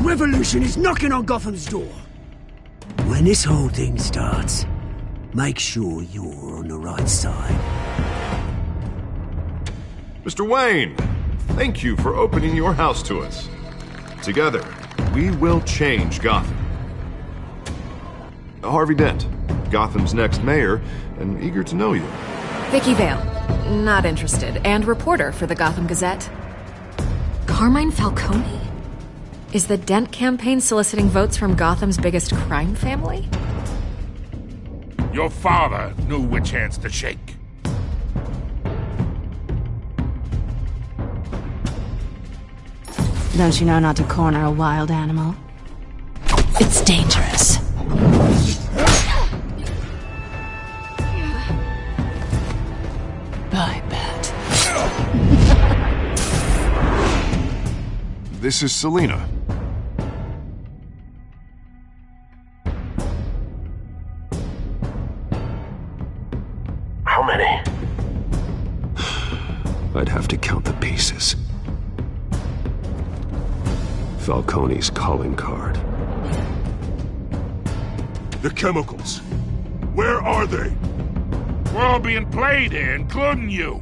revolution is knocking on Gotham's door. When this whole thing starts, make sure you're on the right side. Mr. Wayne, thank you for opening your house to us. Together, we will change Gotham. Harvey Dent, Gotham's next mayor, and eager to know you. Vicky Vale, not interested, and reporter for the Gotham Gazette. Carmine Falcone? Is the Dent campaign soliciting votes from Gotham's biggest crime family? Your father knew which hands to shake. Don't you know not to corner a wild animal? It's dangerous. I bet. This is Selina. How many? I'd have to count the pieces. Falcone's calling card. The chemicals. Where are they? We're all being played here, including you.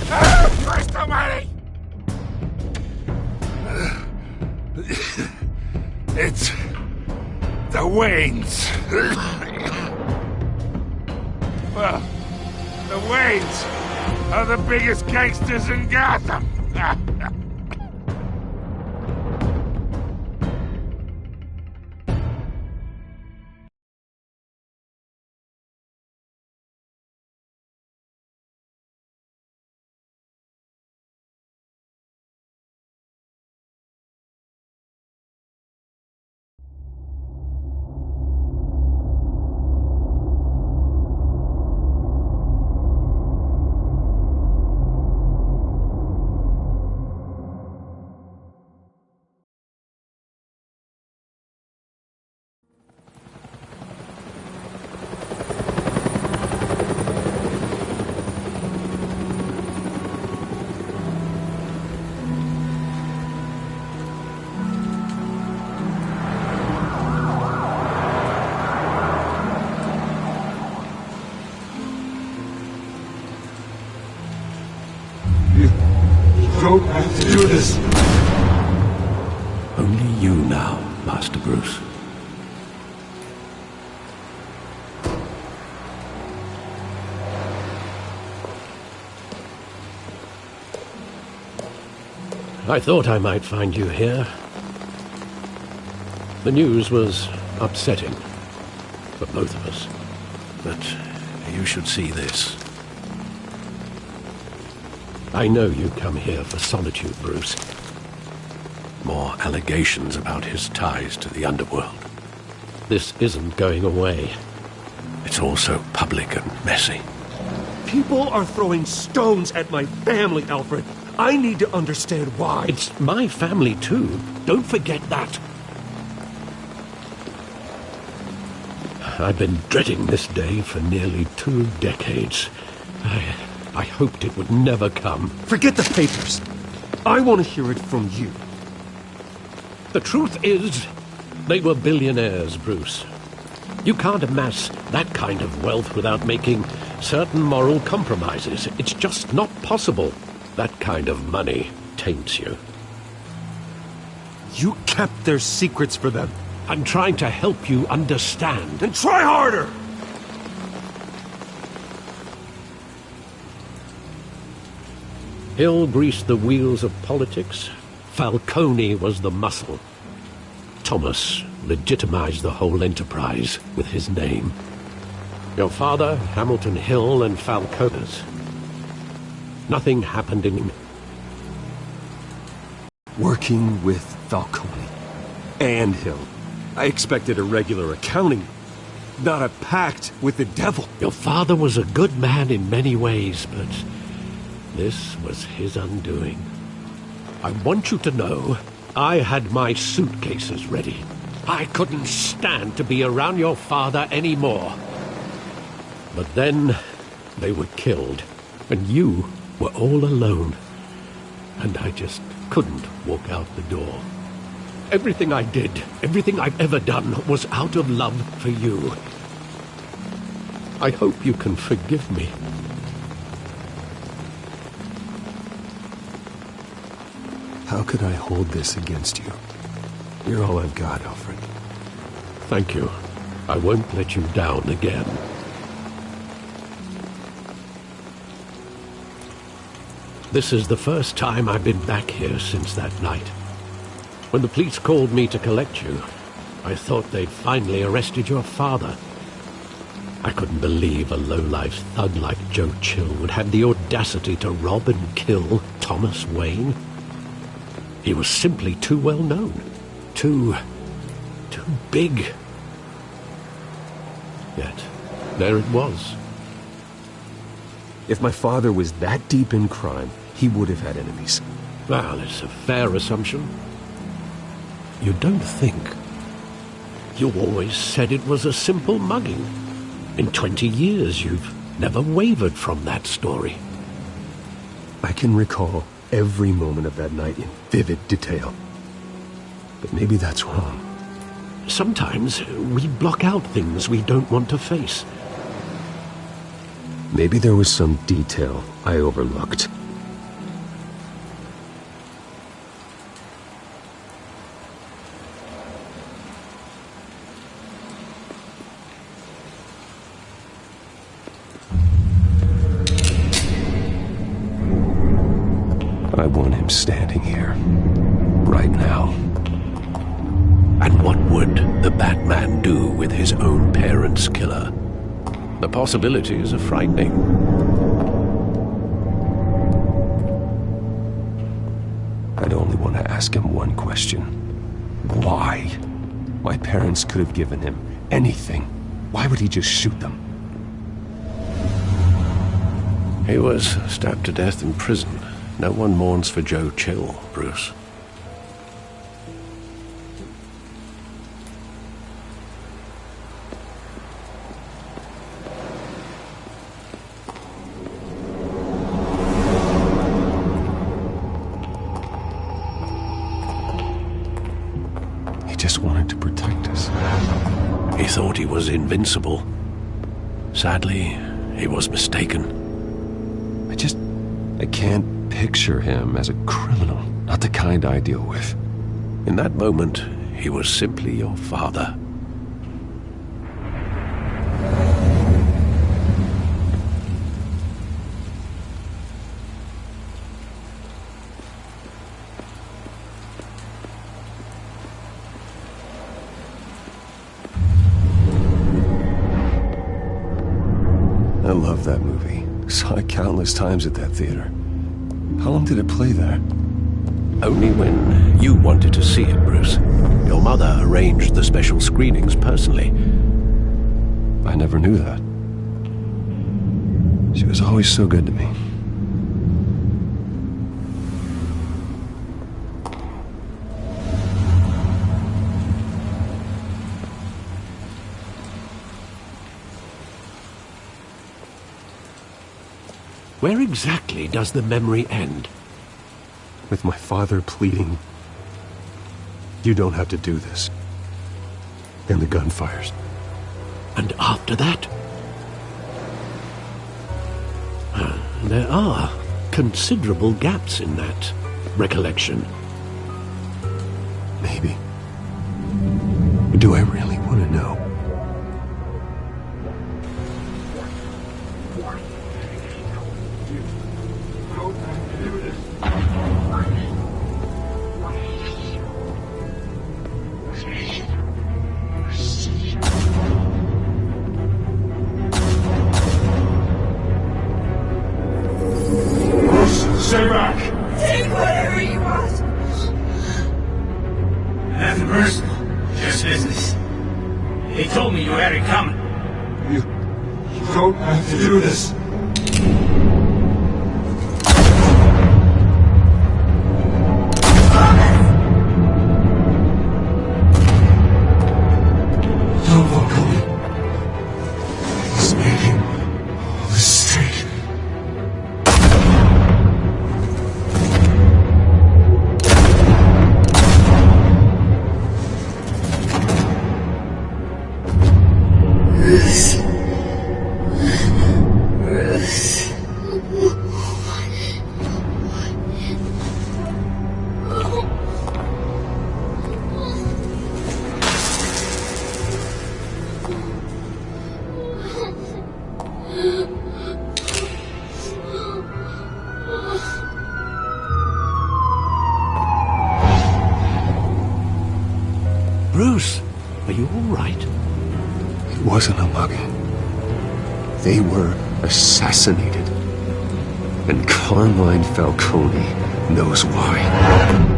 Christ almighty! It's the Waynes. Well, the Waynes are the biggest gangsters in Gotham. Don't have to do this. Only you now, Master Bruce. I thought I might find you here. The news was upsetting for both of us. But you should see this. I know you come here for solitude, Bruce. More allegations about his ties to the underworld. This isn't going away. It's all so public and messy. People are throwing stones at my family, Alfred. I need to understand why. It's my family, too. Don't forget that. I've been dreading this day for nearly 2 decades. I hoped it would never come. Forget the papers. I want to hear it from you. The truth is, they were billionaires, Bruce. You can't amass that kind of wealth without making certain moral compromises. It's just not possible. That kind of money taints you. You kept their secrets for them. I'm trying to help you understand. Then try harder! Hill greased the wheels of politics. Falcone was the muscle. Thomas legitimized the whole enterprise with his name. Your father, Hamilton Hill, and Falcone's. Nothing happened in... Working with Falcone and Hill. I expected a regular accounting, not a pact with the devil. Your father was a good man in many ways, but this was his undoing. I want you to know, I had my suitcases ready. I couldn't stand to be around your father anymore. But then, they were killed, and you were all alone. And I just couldn't walk out the door. Everything I did, everything I've ever done, was out of love for you. I hope you can forgive me. How could I hold this against you? You're all I've got, Alfred. Thank you. I won't let you down again. This is the first time I've been back here since that night. When the police called me to collect you, I thought they'd finally arrested your father. I couldn't believe a low-life thug like Joe Chill would have the audacity to rob and kill Thomas Wayne. He was simply too well known. Too big. Yet, there it was. If my father was that deep in crime, he would have had enemies. Well, it's a fair assumption. You don't think? You always said it was a simple mugging. In 20 years, you've never wavered from that story. I can recall every moment of that night in vivid detail. But maybe that's wrong. Sometimes we block out things we don't want to face. Maybe there was some detail I overlooked. I want him standing here, right now. And what would the Batman do with his own parents' killer? The possibilities are frightening. I'd only want to ask him one question. Why? My parents could have given him anything. Why would he just shoot them? He was stabbed to death in prison. No one mourns for Joe Chill, Bruce. He just wanted to protect us. He thought he was invincible. Sadly, he was mistaken. I can't picture him as a criminal, not the kind I deal with. In that moment, he was simply your father. I love that movie. Saw it countless times at that theater. How long did it play there? Only when you wanted to see it, Bruce. Your mother arranged the special screenings personally. I never knew that. She was always so good to me. Where exactly does the memory end? With my father pleading, "You don't have to do this." And the gun fires. And after that? There are considerable gaps in that recollection. Maybe. Do I really want to know? Stay back! Take whatever you want. Nothing personal. Just business. They told me you had it coming. You don't have to do this. Don't walk away. He's making a mistake. Bruce, are you all right? It wasn't a mugging. They were assassinated. And Carmine Falcone knows why.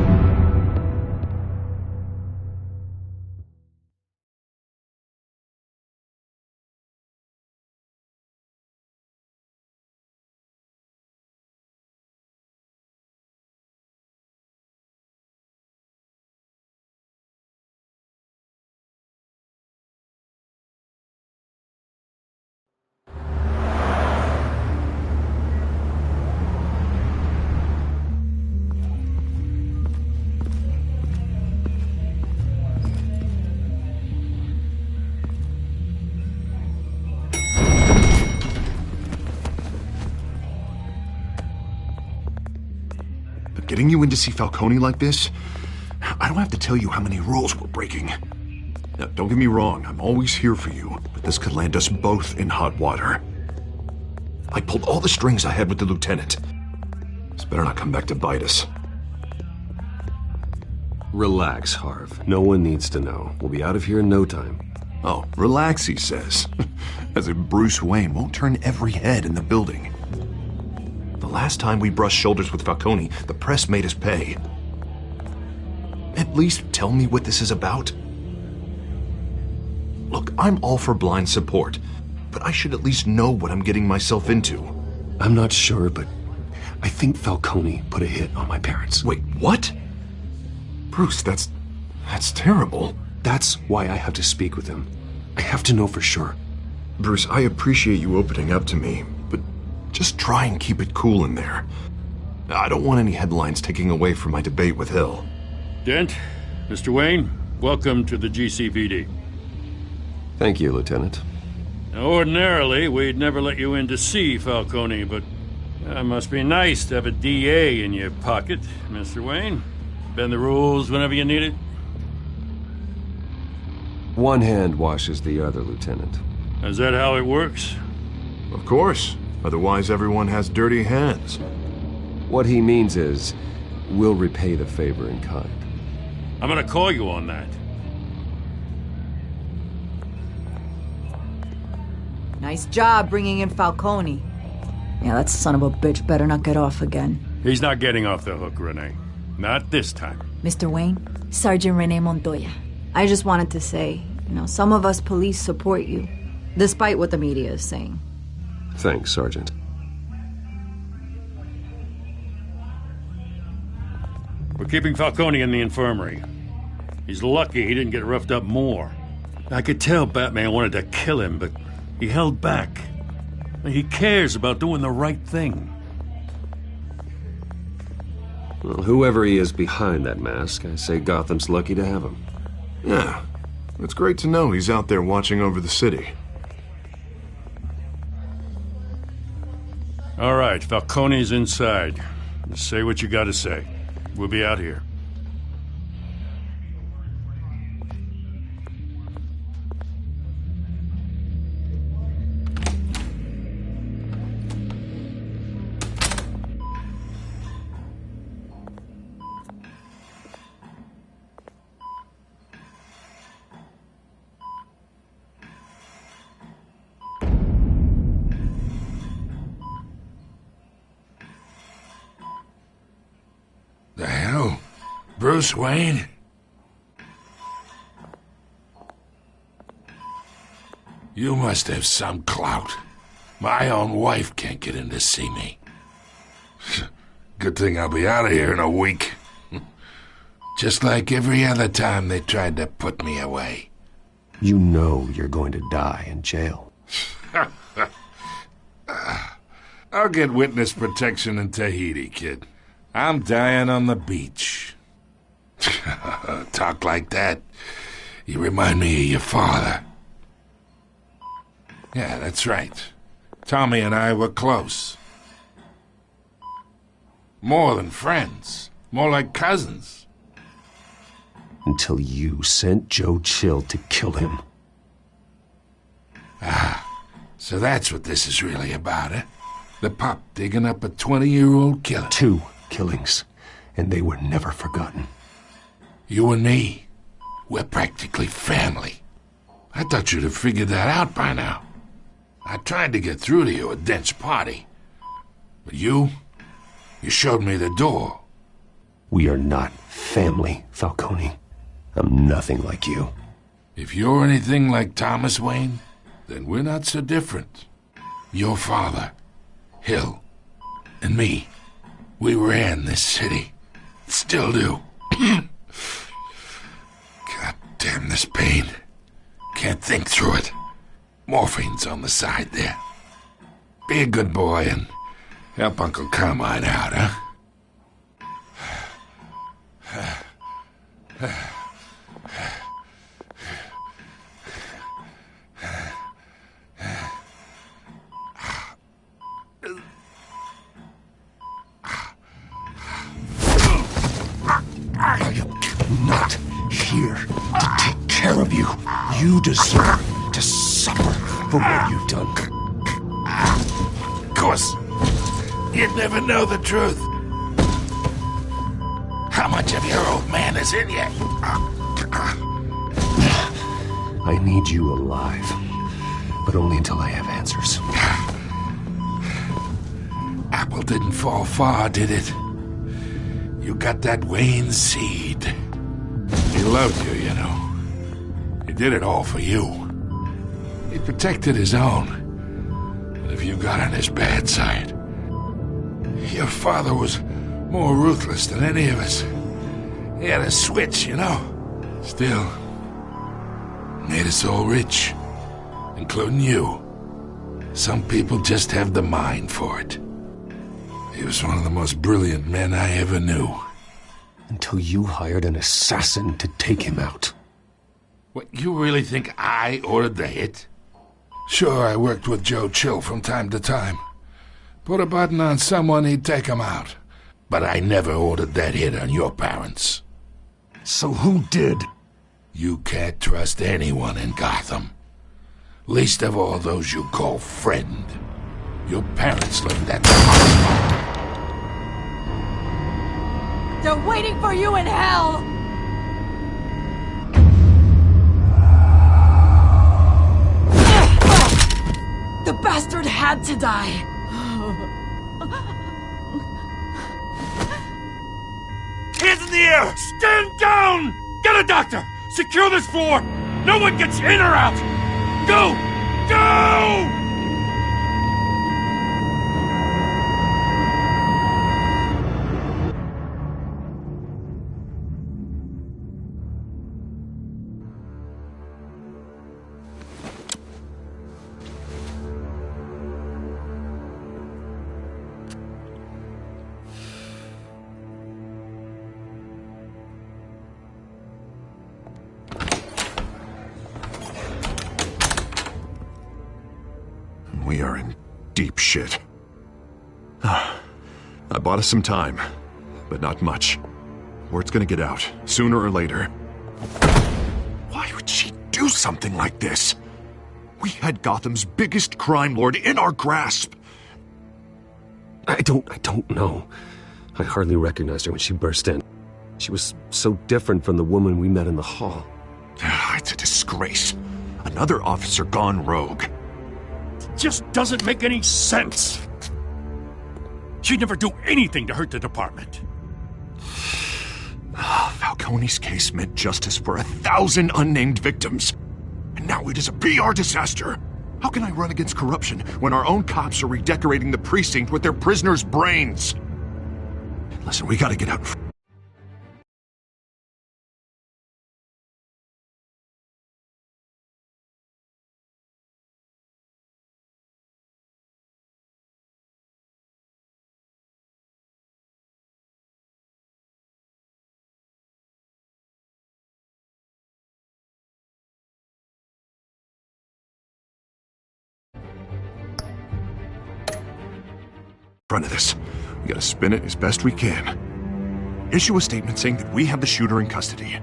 Getting you in to see Falcone like this? I don't have to tell you how many rules we're breaking. Now, don't get me wrong, I'm always here for you, but this could land us both in hot water. I pulled all the strings I had with the lieutenant. This better not come back to bite us. Relax, Harv. No one needs to know. We'll be out of here in no time. Oh, relax, he says. As if Bruce Wayne won't turn every head in the building. The last time we brushed shoulders with Falcone, the press made us pay. At least tell me what this is about. Look, I'm all for blind support, but I should at least know what I'm getting myself into. I'm not sure, but I think Falcone put a hit on my parents. Wait, what? Bruce, that's terrible. That's why I have to speak with him. I have to know for sure. Bruce, I appreciate you opening up to me, but just try and keep it cool in there. I don't want any headlines taking away from my debate with Hill. Dent, Mr. Wayne, welcome to the GCPD. Thank you, Lieutenant. Now, ordinarily, we'd never let you in to see Falcone, but it must be nice to have a DA in your pocket, Mr. Wayne. Bend the rules whenever you need it. One hand washes the other, Lieutenant. Is that how it works? Of course. Otherwise, everyone has dirty hands. What he means is, we'll repay the favor in kind. I'm gonna call you on that. Nice job bringing in Falcone. Yeah, that son of a bitch better not get off again. He's not getting off the hook, Renee. Not this time. Mr. Wayne, Sergeant Renee Montoya. I just wanted to say, some of us police support you, despite what the media is saying. Thanks, Sergeant. We're keeping Falcone in the infirmary. He's lucky he didn't get roughed up more. I could tell Batman wanted to kill him, but he held back. He cares about doing the right thing. Well, whoever he is behind that mask, I say Gotham's lucky to have him. Yeah, it's great to know he's out there watching over the city. All right, Falcone's inside. Just say what you gotta say. We'll be out here. The hell? Bruce Wayne? You must have some clout. My own wife can't get in to see me. Good thing I'll be out of here in a week. Just like every other time they tried to put me away. You know you're going to die in jail. I'll get witness protection in Tahiti, kid. I'm dying on the beach. Talk like that. You remind me of your father. Yeah, that's right. Tommy and I were close. More than friends. More like cousins. Until you sent Joe Chill to kill him. So that's what this is really about, eh? The pup digging up a 20-year-old killer. 2 killings, and they were never forgotten. You and me, We're practically family. I thought you'd have figured that out by now. I tried to get through to you at Dent's party. But you showed me the door. We are not family, Falcone. I'm nothing like you. If you're anything like Thomas Wayne, then we're not so different. Your father, Hill, and me, we ran this city. Still do. God damn this pain. Can't think through it. Morphine's on the side there. Be a good boy and help Uncle Carmine out, huh? I am not here to take care of you. You deserve to suffer for what you've done. Of course, you'd never know the truth. How much of your old man is in you? I need you alive, but only until I have answers. Apple didn't fall far, did it? You got that Wayne seed. He loved you, you know. He did it all for you. He protected his own. And if you got on his bad side, your father was more ruthless than any of us. He had a switch, you know. Still, made us all rich, including you. Some people just have the mind for it. He was one of the most brilliant men I ever knew. Until you hired an assassin to take him out. What, you really think I ordered the hit? Sure, I worked with Joe Chill from time to time. Put a button on someone, he'd take him out. But I never ordered that hit on your parents. So who did? You can't trust anyone in Gotham. Least of all those you call friend. Your parents learned that. They're waiting for you in hell! The bastard had to die! Hands in the air! Stand down! Get a doctor! Secure this floor! No one gets in or out! Go! Go! We are in deep shit. I bought us some time, but not much. Word's gonna get out, sooner or later. Why would she do something like this? We had Gotham's biggest crime lord in our grasp. I don't know. I hardly recognized her when she burst in. She was so different from the woman we met in the hall. It's a disgrace. Another officer gone rogue. Just doesn't make any sense. She'd never do anything to hurt the department. Falcone's case meant justice for 1,000 unnamed victims. And now it is a PR disaster. How can I run against corruption when our own cops are redecorating the precinct with their prisoners' brains? Listen, we gotta get out in front. Of this. We gotta spin it as best we can. Issue a statement saying that we have the shooter in custody.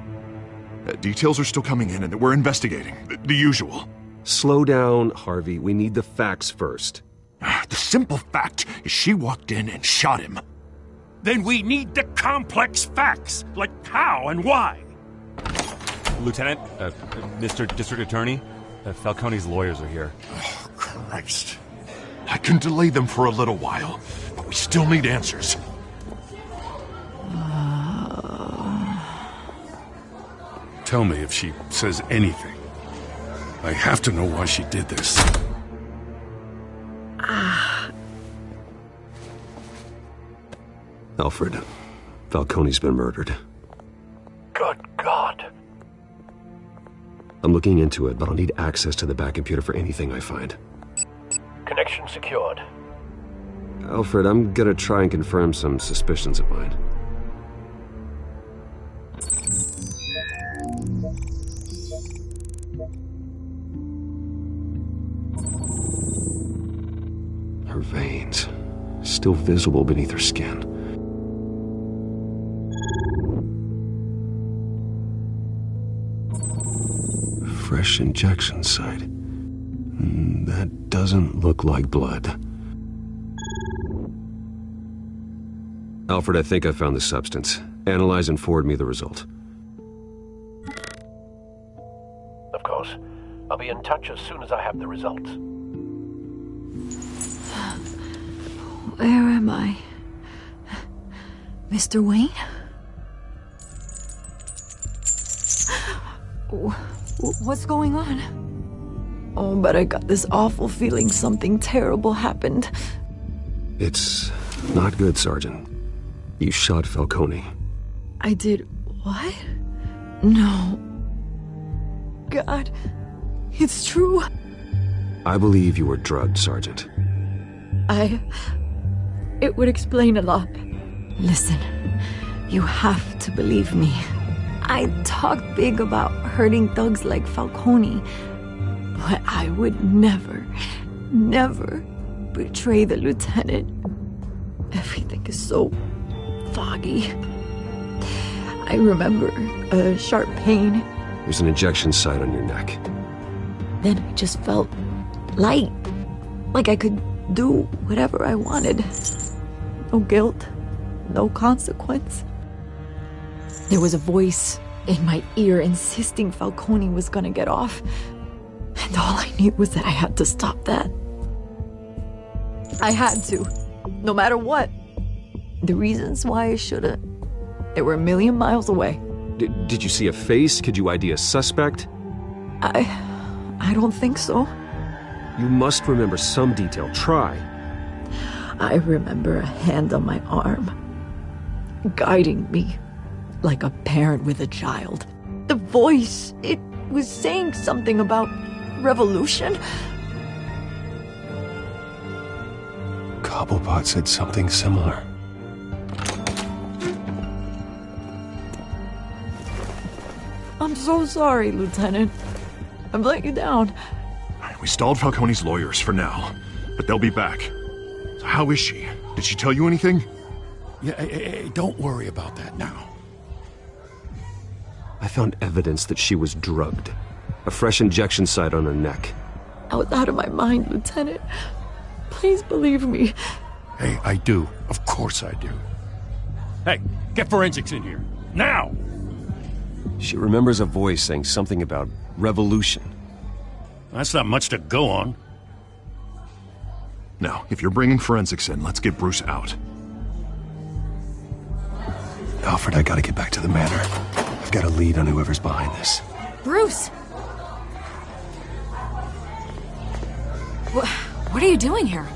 Details are still coming in and that we're investigating. The usual. Slow down, Harvey. We need the facts first. The simple fact is she walked in and shot him. Then we need the complex facts, like how and why. Lieutenant, Mr. District Attorney, Falcone's lawyers are here. Oh, Christ. I can delay them for a little while, but we still need answers. Tell me if she says anything. I have to know why she did this. Alfred, Falcone's been murdered. Good God. I'm looking into it, but I'll need access to the back computer for anything I find. Connection secured. Alfred, I'm gonna try and confirm some suspicions of mine. Her veins, still visible beneath her skin. Fresh injection site. That doesn't look like blood. Alfred, I think I found the substance. Analyze and forward me the result. Of course. I'll be in touch as soon as I have the results. Where am I? Mr. Wayne? What's going on? Oh, but I got this awful feeling something terrible happened. It's not good, Sergeant. You shot Falcone. I did what? No. God, it's true. I believe you were drugged, Sergeant. It would explain a lot. Listen, you have to believe me. I talked big about hurting thugs like Falcone, but I would never betray the lieutenant. Everything is so foggy. I remember a sharp pain. There's an injection site on your neck. Then I just felt light, like I could do whatever I wanted. No guilt, no consequence. There was a voice in my ear insisting Falcone was gonna get off. And all I knew was that I had to stop that. I had to, no matter what. The reasons why I shouldn't, they were a million miles away. Did you see a face? Could you ID a suspect? I don't think so. You must remember some detail. Try. I remember a hand on my arm, guiding me like a parent with a child. The voice, it was saying something about revolution. Cobblepot said something similar. I'm so sorry, Lieutenant. I've let you down. We stalled Falcone's lawyers for now, but they'll be back. So how is she? Did she tell you anything? Yeah, hey, don't worry about that now. I found evidence that she was drugged. A fresh injection site on her neck. I was out of my mind, Lieutenant. Please believe me. Hey, I do. Of course I do. Hey, get forensics in here. Now! She remembers a voice saying something about revolution. That's not much to go on. Now, if you're bringing forensics in, let's get Bruce out. Alfred, I gotta get back to the manor. I've got a lead on whoever's behind this. Bruce! What are you doing here?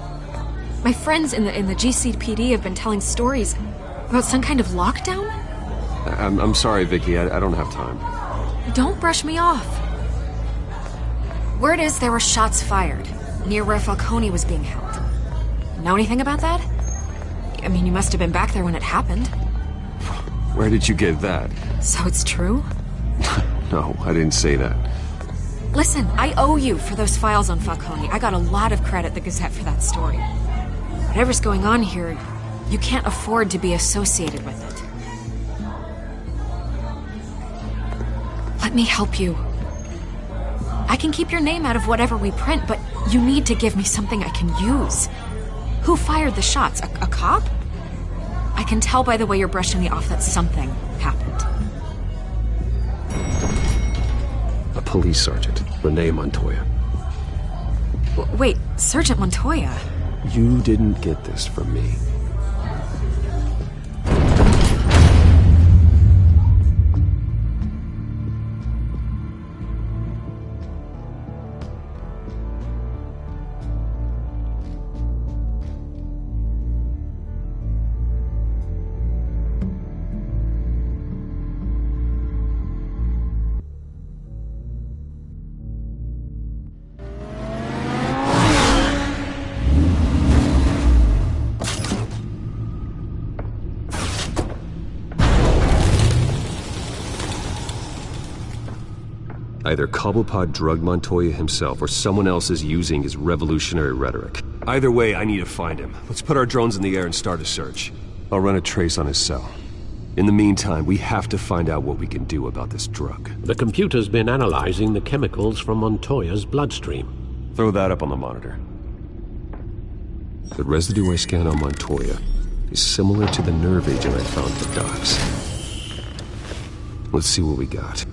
My friends in the GCPD have been telling stories about some kind of lockdown? I'm sorry, Vicky. I don't have time. Don't brush me off. Word is there were shots fired near where Falcone was being held. Know anything about that? I mean, you must have been back there when it happened. Where did you get that? So it's true? No, I didn't say that. Listen, I owe you for those files on Falcone. I got a lot of credit at the Gazette for that story. Whatever's going on here, you can't afford to be associated with it. Let me help you. I can keep your name out of whatever we print, but you need to give me something I can use. Who fired the shots? A cop? I can tell by the way you're brushing me off that something happened. police sergeant, Renee Montoya. Wait, Sergeant Montoya? You didn't get this from me. Either Cobblepot drugged Montoya himself, or someone else is using his revolutionary rhetoric. Either way, I need to find him. Let's put our drones in the air and start a search. I'll run a trace on his cell. In the meantime, we have to find out what we can do about this drug. The computer's been analyzing the chemicals from Montoya's bloodstream. Throw that up on the monitor. The residue I scan on Montoya is similar to the nerve agent I found at the docks. Let's see what we got.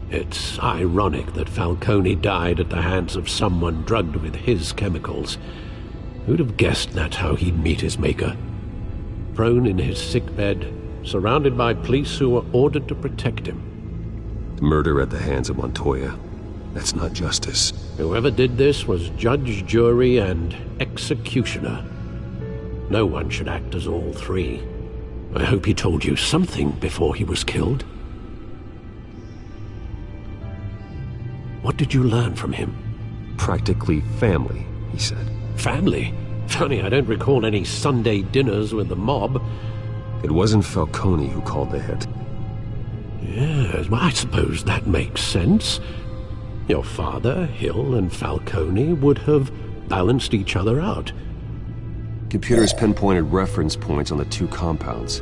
It's ironic that Falcone died at the hands of someone drugged with his chemicals. Who'd have guessed that's how he'd meet his maker? Prone in his sickbed, surrounded by police who were ordered to protect him. Murder at the hands of Montoya. That's not justice. Whoever did this was judge, jury, and executioner. No one should act as all three. I hope he told you something before he was killed. What did you learn from him? Practically family, he said. Family? Funny, I don't recall any Sunday dinners with the mob. It wasn't Falcone who called the hit. Yes, well, I suppose that makes sense. Your father, Hill, and Falcone would have balanced each other out. Computers pinpointed reference points on the two compounds.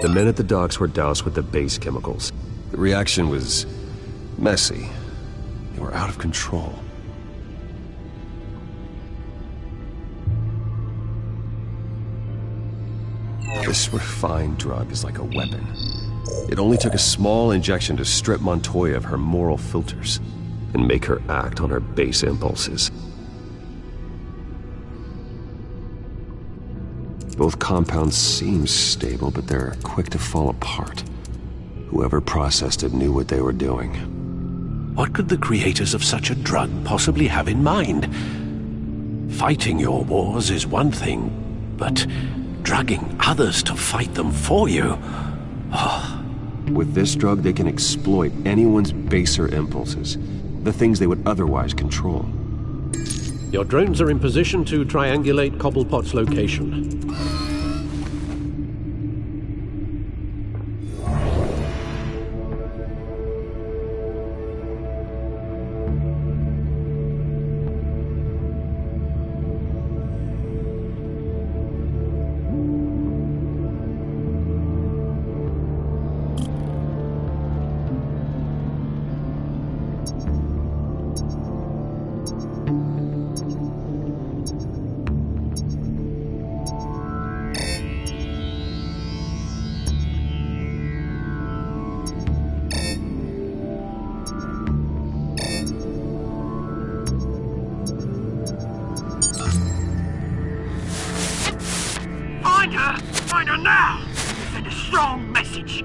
The men at the docks were doused with the base chemicals. The reaction was messy. They were out of control. This refined drug is like a weapon. It only took a small injection to strip Montoya of her moral filters and make her act on her base impulses. Both compounds seem stable, but they're quick to fall apart. Whoever processed it knew what they were doing. What could the creators of such a drug possibly have in mind? Fighting your wars is one thing, but drugging others to fight them for you? Oh. With this drug, they can exploit anyone's baser impulses, the things they would otherwise control. Your drones are in position to triangulate Cobblepot's location. Find her now! Send a strong message!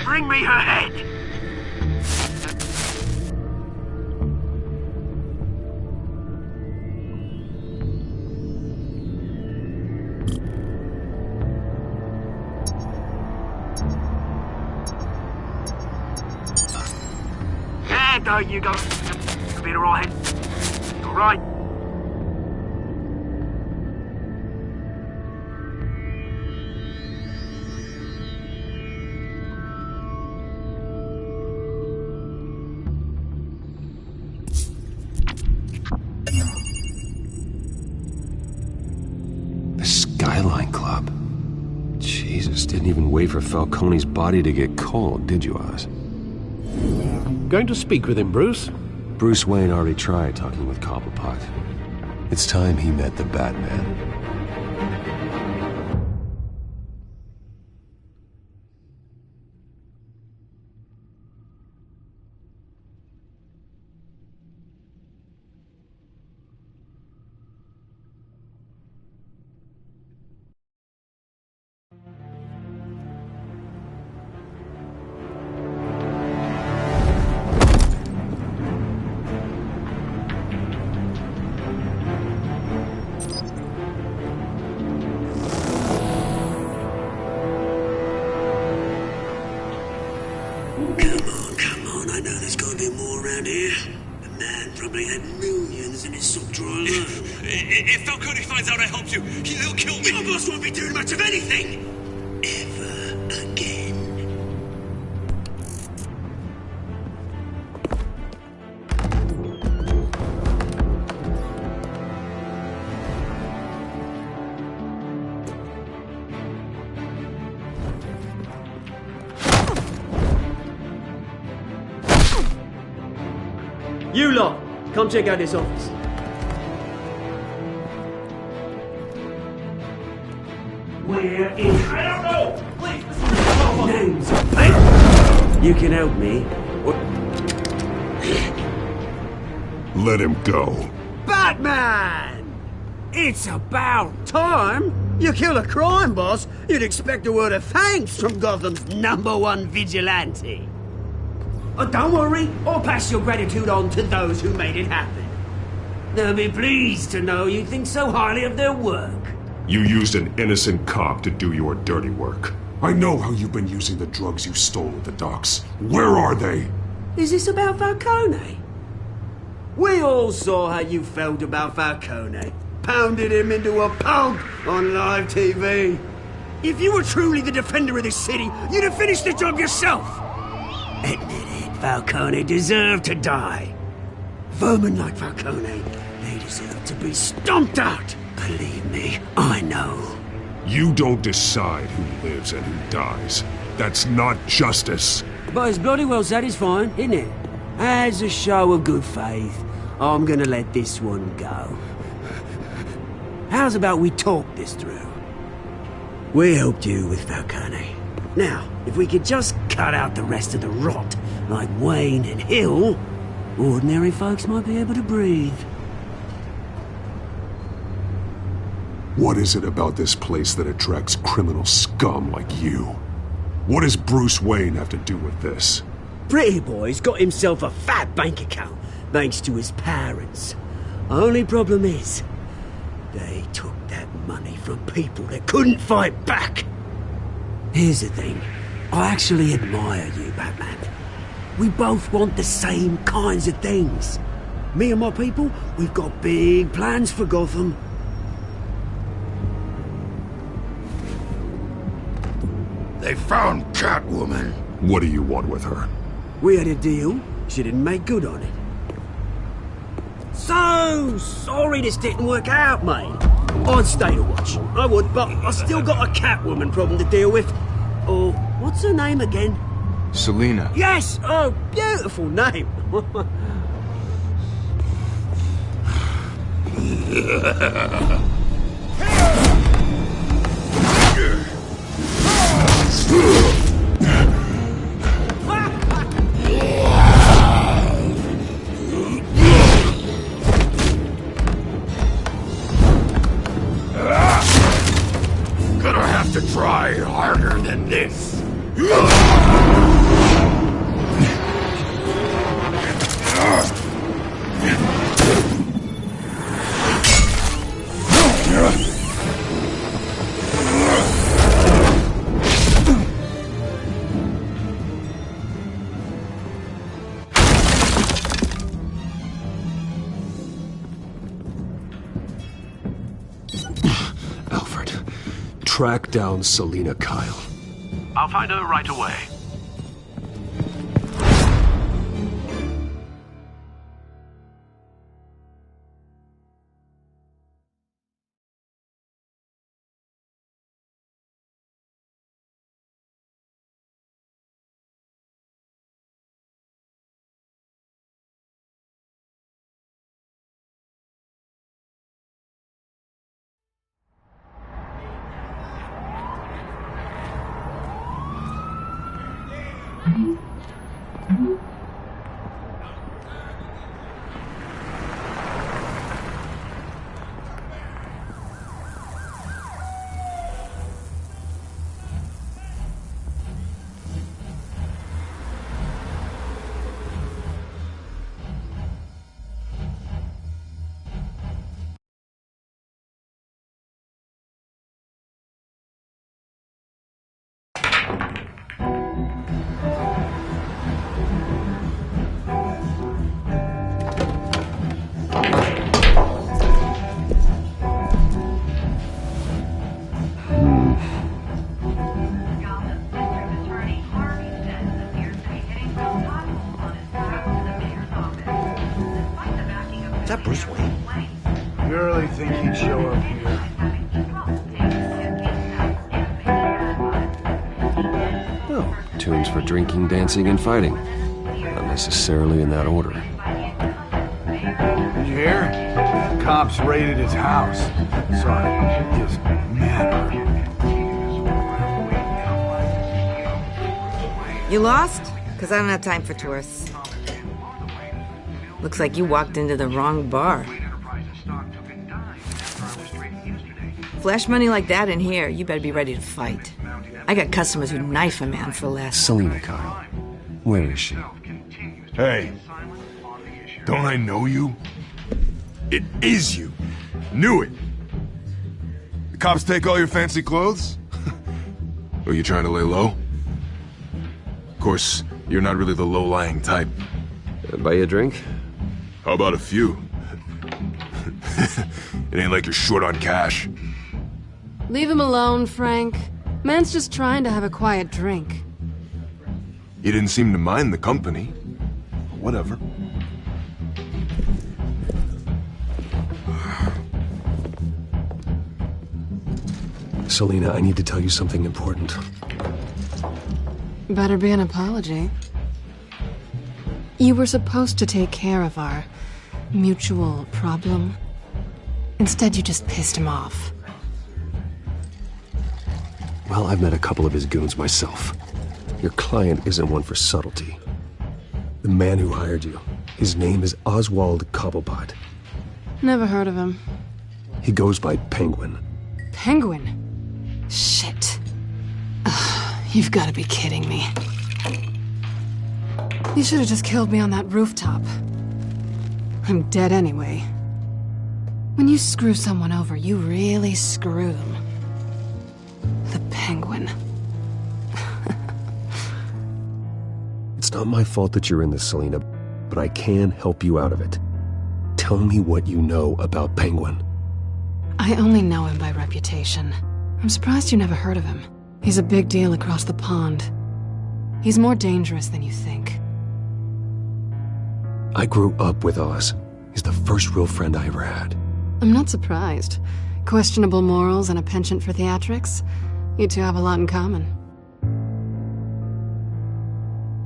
Bring me her head! There you go. Could be the right head. All right. The Skyline Club. Jeez. Jesus, didn't even wait for Falcone's body to get cold, did you, Oz? Going to speak with him, Bruce? Bruce Wayne already tried talking with Cobblepot. It's time he met the Batman. Come on, I know there's gotta be more around here. The man probably had millions in his sock drawer alone. If Falcone finds out I helped you, he'll kill me. Your boss won't be doing much of anything! Ever again. You lot, come check out this office. We're in. I don't know! Please, Names. Hey, you can help me. Let him go. Batman! It's about time. You kill a crime boss, you'd expect a word of thanks from Gotham's #1 vigilante. Oh, don't worry, I'll pass your gratitude on to those who made it happen. They'll be pleased to know you think so highly of their work. You used an innocent cop to do your dirty work. I know how you've been using the drugs you stole at the docks. Where are they? Is this about Falcone? We all saw how you felt about Falcone. Pounded him into a pulp on live TV. If you were truly the defender of this city, you'd have finished the job yourself. Admit it, Falcone deserved to die. Vermin like Falcone, they deserve to be stomped out. Believe me, I know. You don't decide who lives and who dies. That's not justice. But it's bloody well satisfying, isn't it? As a show of good faith, I'm gonna let this one go. How's about we talk this through? We helped you with Falcone. Now, if we could just cut out the rest of the rot, like Wayne and Hill, ordinary folks might be able to breathe. What is it about this place that attracts criminal scum like you? What does Bruce Wayne have to do with this? Pretty Boy's got himself a fat bank account, thanks to his parents. Only problem is, they took that money from people that couldn't fight back. Here's the thing. I actually admire you, Batman. We both want the same kinds of things. Me and my people, we've got big plans for Gotham. They found Catwoman. What do you want with her? We had a deal. She didn't make good on it. So sorry this didn't work out, mate. I'd stay to watch. I would, but I still got a Catwoman problem to deal with. Oh, what's her name again? Selina. Yes! Oh, beautiful name. Gonna have to try harder than this. Alfred, track down Selina Kyle. I'll find her right away. Is that Bruce Wayne? You really think he'd show up here? Oh, tunes for drinking, dancing, and fighting. Not necessarily in that order. Did you hear? The cops raided his house. Sorry, just mad. You lost? Because I don't have time for tourists. Looks like you walked into the wrong bar. Flash money like that in here, you better be ready to fight. I got customers who knife a man for less. Selina, Kyle. Where is she? Hey, don't I know you? It is you. Knew it. The cops take all your fancy clothes? Are you trying to lay low? Of course, you're not really the low-lying type. Buy you a drink? How about a few? It ain't like you're short on cash. Leave him alone, Frank. Man's just trying to have a quiet drink. You didn't seem to mind the company. Whatever. Selina, I need to tell you something important. Better be an apology. You were supposed to take care of our mutual problem. Instead, you just pissed him off. Well, I've met a couple of his goons myself. Your client isn't one for subtlety. The man who hired you, his name is Oswald Cobblepot. Never heard of him. He goes by Penguin. Penguin? Shit. Ugh, you've got to be kidding me. You should have just killed me on that rooftop. I'm dead anyway. When you screw someone over, you really screw them. The Penguin. It's not my fault that you're in this, Selina, but I can help you out of it. Tell me what you know about Penguin. I only know him by reputation. I'm surprised you never heard of him. He's a big deal across the pond. He's more dangerous than you think. I grew up with Oz. He's the first real friend I ever had. I'm not surprised. Questionable morals and a penchant for theatrics. You two have a lot in common.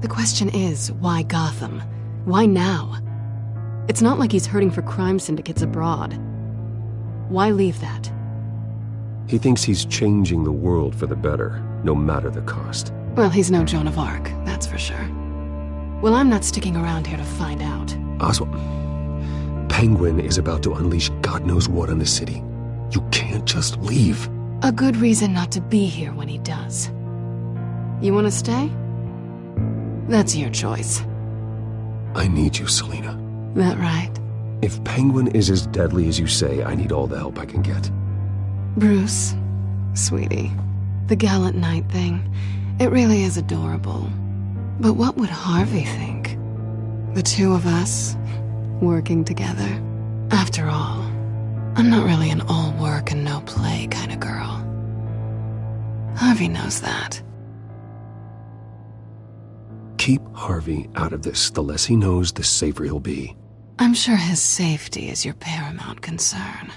The question is, why Gotham? Why now? It's not like he's hurting for crime syndicates abroad. Why leave that? He thinks he's changing the world for the better, no matter the cost. Well, he's no Joan of Arc, that's for sure. Well, I'm not sticking around here to find out. Oswald, Penguin is about to unleash God knows what on the city. You can't just leave. A good reason not to be here when he does. You want to stay? That's your choice. I need you, Selina. That right? If Penguin is as deadly as you say, I need all the help I can get. Bruce, sweetie, the gallant knight thing, it really is adorable. But what would Harvey think? The two of us, working together. After all, I'm not really an all work and no play kind of girl. Harvey knows that. Keep Harvey out of this. The less he knows, the safer he'll be. I'm sure his safety is your paramount concern.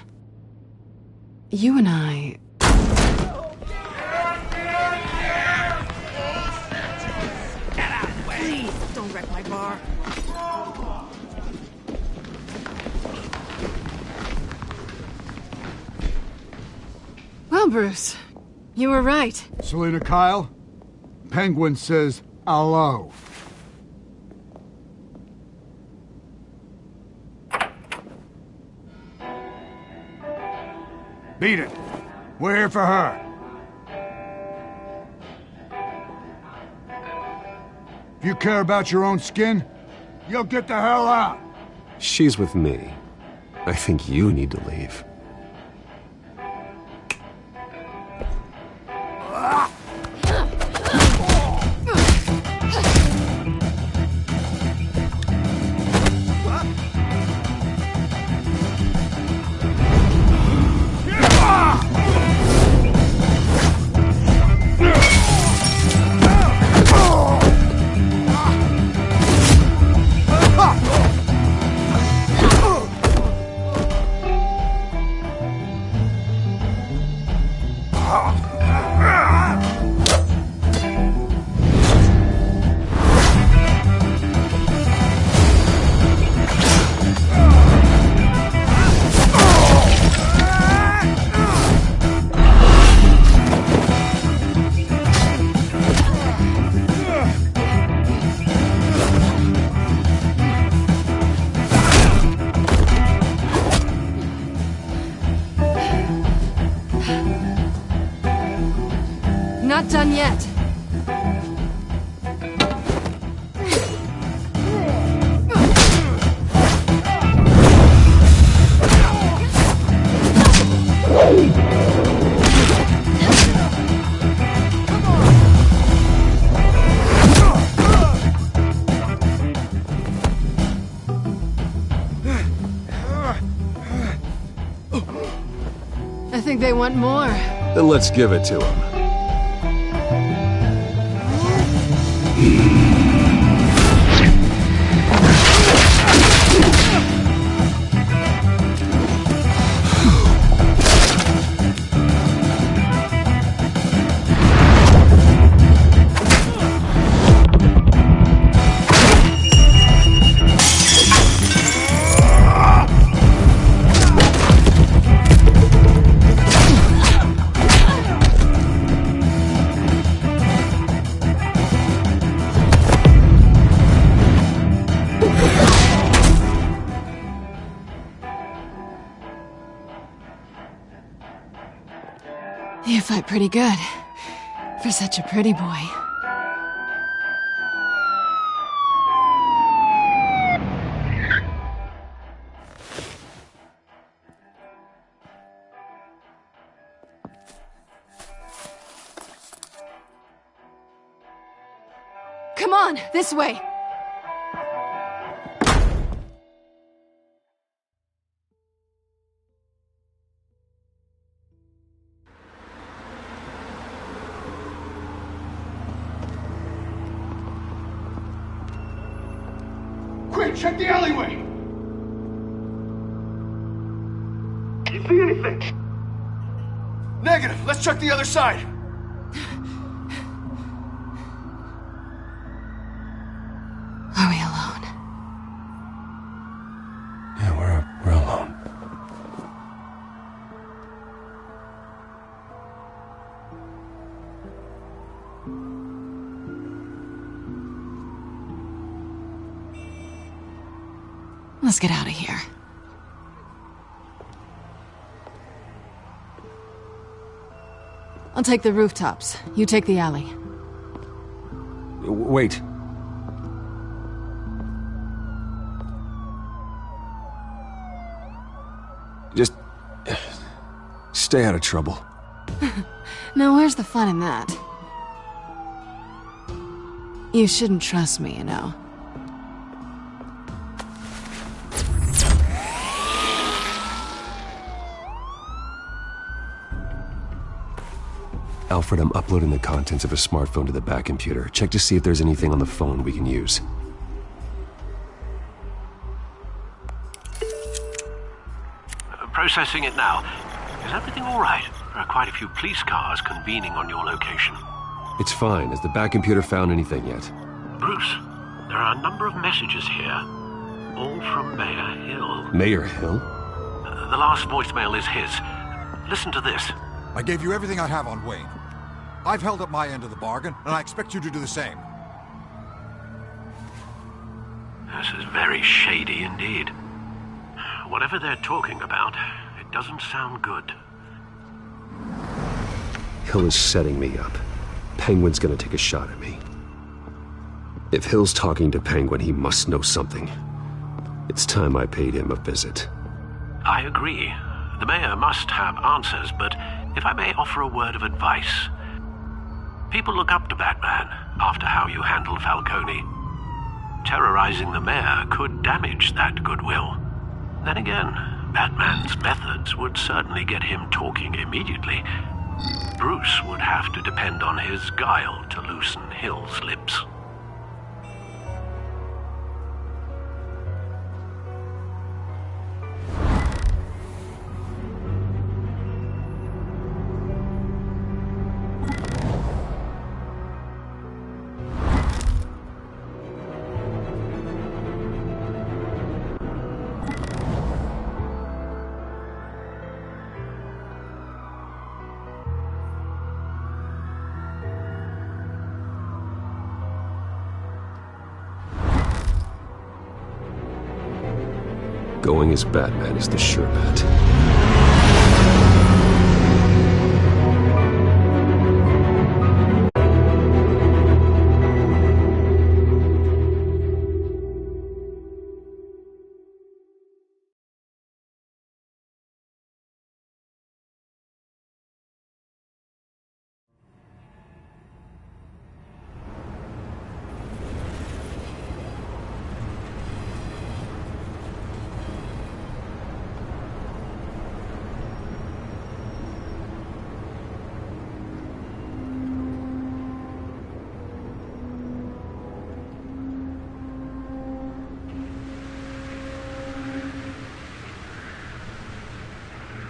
You and I... Please, don't wreck my bar. Well, Bruce, you were right. Selina, Kyle, Penguin says Hello. Beat it. We're here for her. If you care about your own skin, you'll get the hell out. She's with me. I think you need to leave. Not done yet. I think they want more. Then let's give it to them. You fight pretty good. For such a pretty boy. Come on, this way! Quick, check the alleyway! You see anything? Negative. Let's check the other side. Are we alone? Yeah, we're alone. Let's get out of here. I'll take the rooftops. You take the alley. Wait. Just stay out of trouble. Now, where's the fun in that? You shouldn't trust me, you know. Alfred, I'm uploading the contents of a smartphone to the back computer. Check to see if there's anything on the phone we can use. Processing it now. Is everything all right? There are quite a few police cars convening on your location. It's fine. Has the back computer found anything yet? Bruce, there are a number of messages here. All from Mayor Hill. Mayor Hill? The last voicemail is his. Listen to this. I gave you everything I have on Wayne. I've held up my end of the bargain, and I expect you to do the same. This is very shady indeed. Whatever they're talking about, it doesn't sound good. Hill is setting me up. Penguin's gonna take a shot at me. If Hill's talking to Penguin, he must know something. It's time I paid him a visit. I agree. The mayor must have answers, but if I may offer a word of advice. People look up to Batman after how you handled Falcone. Terrorizing the mayor could damage that goodwill. Then again, Batman's methods would certainly get him talking immediately. Bruce would have to depend on his guile to loosen Hill's lips. Going as Batman is the sure bet.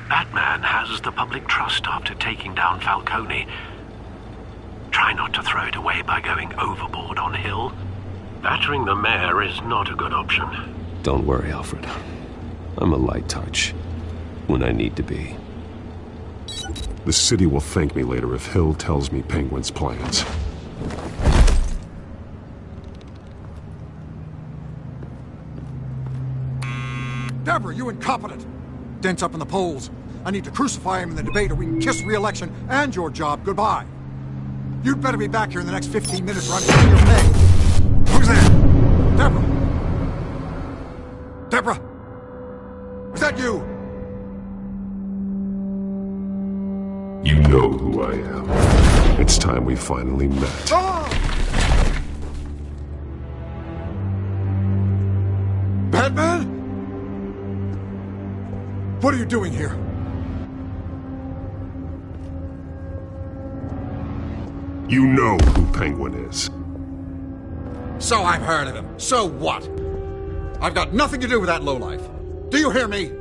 Batman has the public trust after taking down Falcone. Try not to throw it away by going overboard on Hill. Battering the mayor is not a good option. Don't worry, Alfred. I'm a light touch. When I need to be. The city will thank me later if Hill tells me Penguin's plans. Deborah, you incompetent! Dent's up in the polls. I need to crucify him in the debate or we can kiss re-election and your job goodbye. You'd better be back here in the next 15 minutes or I'm taking your pay. Who's there? Deborah! Deborah! Is that you? You know who I am. It's time we finally met. Ah! Batman? What are you doing here? You know who Penguin is. So I've heard of him. So what? I've got nothing to do with that lowlife. Do you hear me?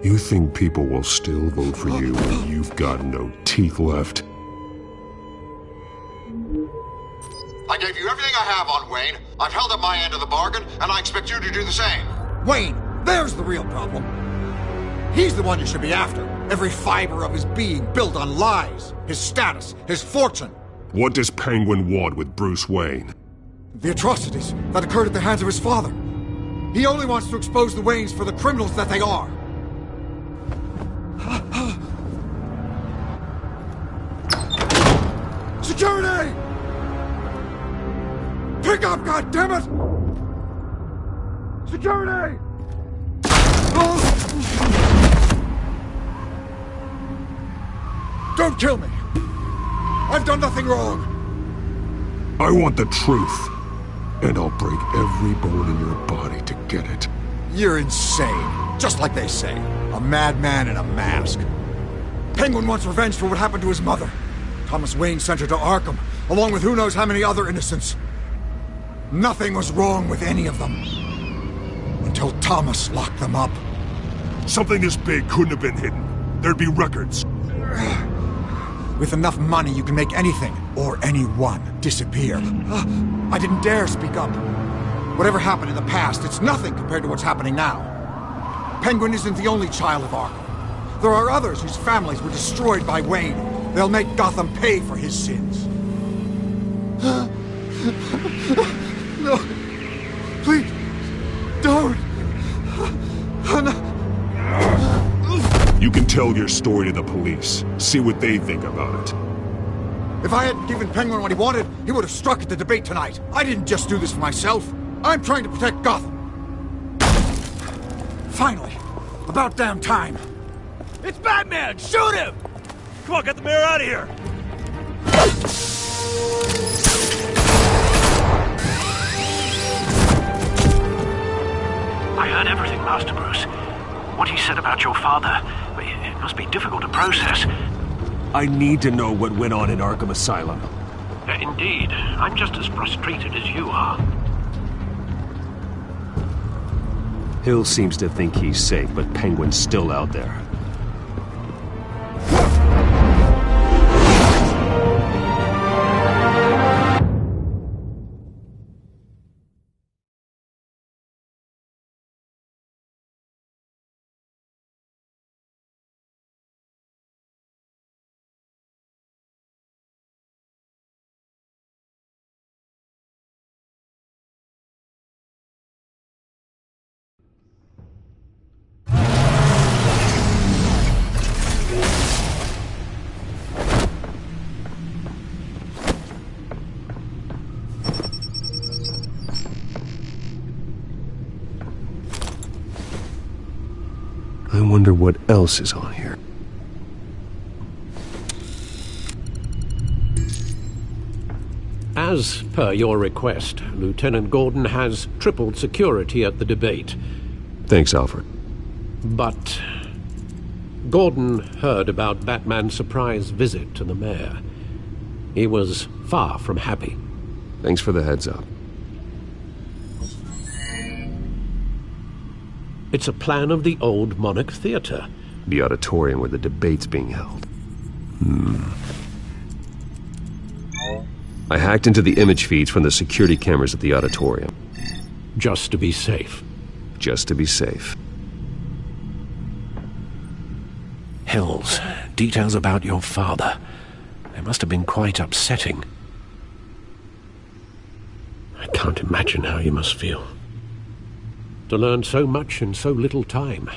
You think people will still vote for you when you've got no teeth left? I gave you everything I have on Wayne. I've held up my end of the bargain, and I expect you to do the same. Wayne, there's the real problem. He's the one you should be after. Every fiber of his being built on lies. His status, his fortune. What does Penguin want with Bruce Wayne? The atrocities that occurred at the hands of his father. He only wants to expose the Waynes for the criminals that they are. Security! Pick up, goddammit! Security! Don't kill me! I've done nothing wrong! I want the truth. And I'll break every bone in your body to get it. You're insane. Just like they say. A madman in a mask. Penguin wants revenge for what happened to his mother. Thomas Wayne sent her to Arkham, along with who knows how many other innocents. Nothing was wrong with any of them. Until Thomas locked them up. Something this big couldn't have been hidden. There'd be records. With enough money, you can make anything, or anyone, disappear. I didn't dare speak up. Whatever happened in the past, it's nothing compared to what's happening now. Penguin isn't the only child of Arkham. There are others whose families were destroyed by Wayne. They'll make Gotham pay for his sins. No. You can tell your story to the police. See what they think about it. If I hadn't given Penguin what he wanted, he would have struck at the debate tonight. I didn't just do this for myself. I'm trying to protect Gotham. Finally. About damn time. It's Batman! Shoot him! Come on, get the mayor out of here! I heard everything, Master Bruce. What he said about your father, it must be difficult to process. I need to know what went on in Arkham Asylum. Indeed. I'm just as frustrated as you are. Hill seems to think he's safe, but Penguin's still out there. I wonder what else is on here. As per your request, Lieutenant Gordon has tripled security at the debate. Thanks, Alfred. But Gordon heard about Batman's surprise visit to the mayor. He was far from happy. Thanks for the heads up. It's a plan of the old Monarch Theater. The auditorium where the debate's being held. I hacked into the image feeds from the security cameras at the auditorium. Just to be safe. Just to be safe. Hills, details about your father. They must have been quite upsetting. I can't imagine how you must feel. To learn so much in so little time.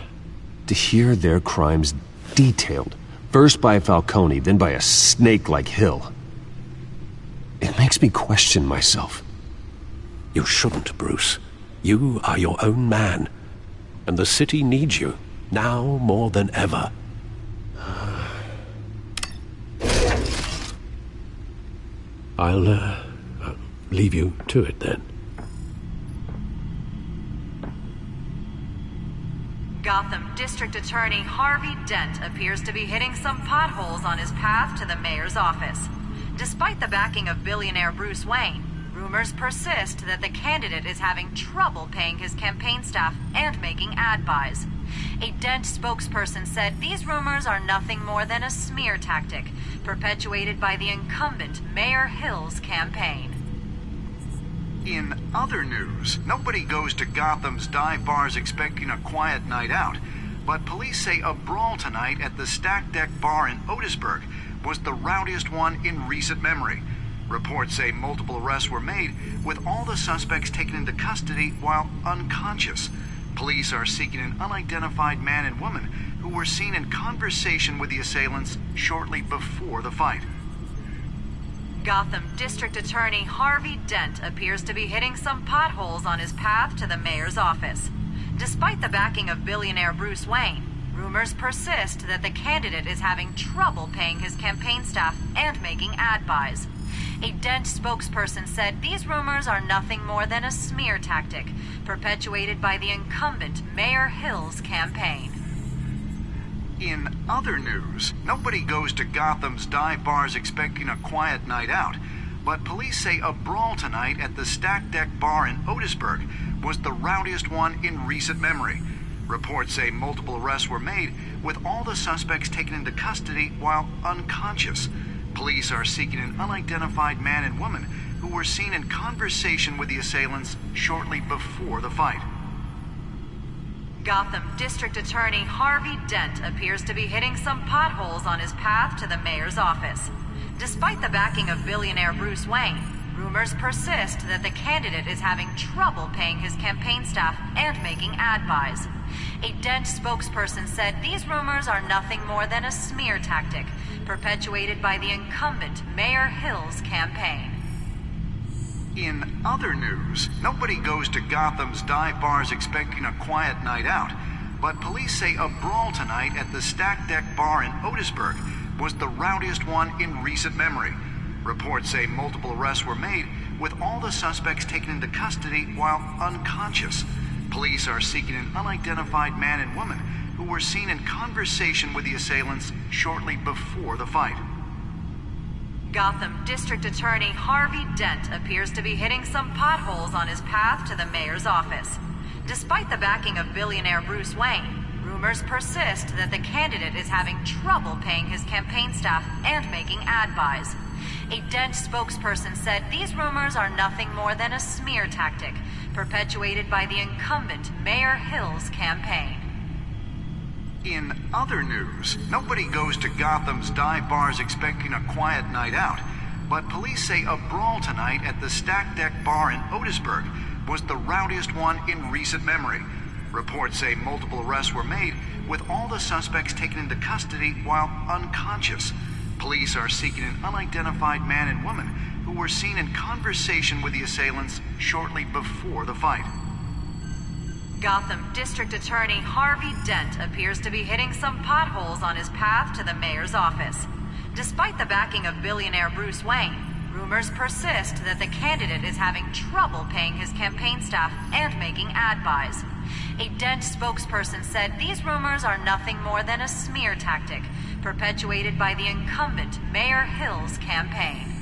To hear their crimes detailed, first by Falcone, then by a snake like Hill. It makes me question myself. You shouldn't, Bruce. You are your own man. And the city needs you, now more than ever. I'll leave you to it then. Gotham District Attorney Harvey Dent appears to be hitting some potholes on his path to the mayor's office. Despite the backing of billionaire Bruce Wayne, rumors persist that the candidate is having trouble paying his campaign staff and making ad buys. A Dent spokesperson said these rumors are nothing more than a smear tactic, perpetuated by the incumbent Mayor Hill's campaign. In other news, nobody goes to Gotham's dive bars expecting a quiet night out, but police say a brawl tonight at the Stack Deck Bar in Otisburg was the rowdiest one in recent memory. Reports say multiple arrests were made, with all the suspects taken into custody while unconscious. Police are seeking an unidentified man and woman who were seen in conversation with the assailants shortly before the fight. Gotham District Attorney Harvey Dent appears to be hitting some potholes on his path to the mayor's office. Despite the backing of billionaire Bruce Wayne, rumors persist that the candidate is having trouble paying his campaign staff and making ad buys. A Dent spokesperson said these rumors are nothing more than a smear tactic, perpetuated by the incumbent Mayor Hill's campaign. In other news, nobody goes to Gotham's dive bars expecting a quiet night out, but police say a brawl tonight at the Stack Deck Bar in Otisburg was the rowdiest one in recent memory. Reports say multiple arrests were made, with all the suspects taken into custody while unconscious. Police are seeking an unidentified man and woman who were seen in conversation with the assailants shortly before the fight. Gotham District Attorney Harvey Dent appears to be hitting some potholes on his path to the mayor's office. Despite the backing of billionaire Bruce Wayne, rumors persist that the candidate is having trouble paying his campaign staff and making ad buys. A Dent spokesperson said these rumors are nothing more than a smear tactic perpetuated by the incumbent Mayor Hill's campaign. In other news, nobody goes to Gotham's dive bars expecting a quiet night out, but police say a brawl tonight at the Stack Deck Bar in Otisburg was the rowdiest one in recent memory. Reports say multiple arrests were made, with all the suspects taken into custody while unconscious. Police are seeking an unidentified man and woman who were seen in conversation with the assailants shortly before the fight. Gotham District Attorney Harvey Dent appears to be hitting some potholes on his path to the mayor's office. Despite the backing of billionaire Bruce Wayne, rumors persist that the candidate is having trouble paying his campaign staff and making ad buys. A Dent spokesperson said these rumors are nothing more than a smear tactic perpetuated by the incumbent Mayor Hill's campaign. In other news, nobody goes to Gotham's dive bars expecting a quiet night out, but police say a brawl tonight at the Stack Deck Bar in Otisburg was the rowdiest one in recent memory. Reports say multiple arrests were made, with all the suspects taken into custody while unconscious. Police are seeking an unidentified man and woman who were seen in conversation with the assailants shortly before the fight. Gotham District Attorney Harvey Dent appears to be hitting some potholes on his path to the mayor's office. Despite the backing of billionaire Bruce Wayne, rumors persist that the candidate is having trouble paying his campaign staff and making ad buys. A Dent spokesperson said these rumors are nothing more than a smear tactic perpetuated by the incumbent Mayor Hill's campaign.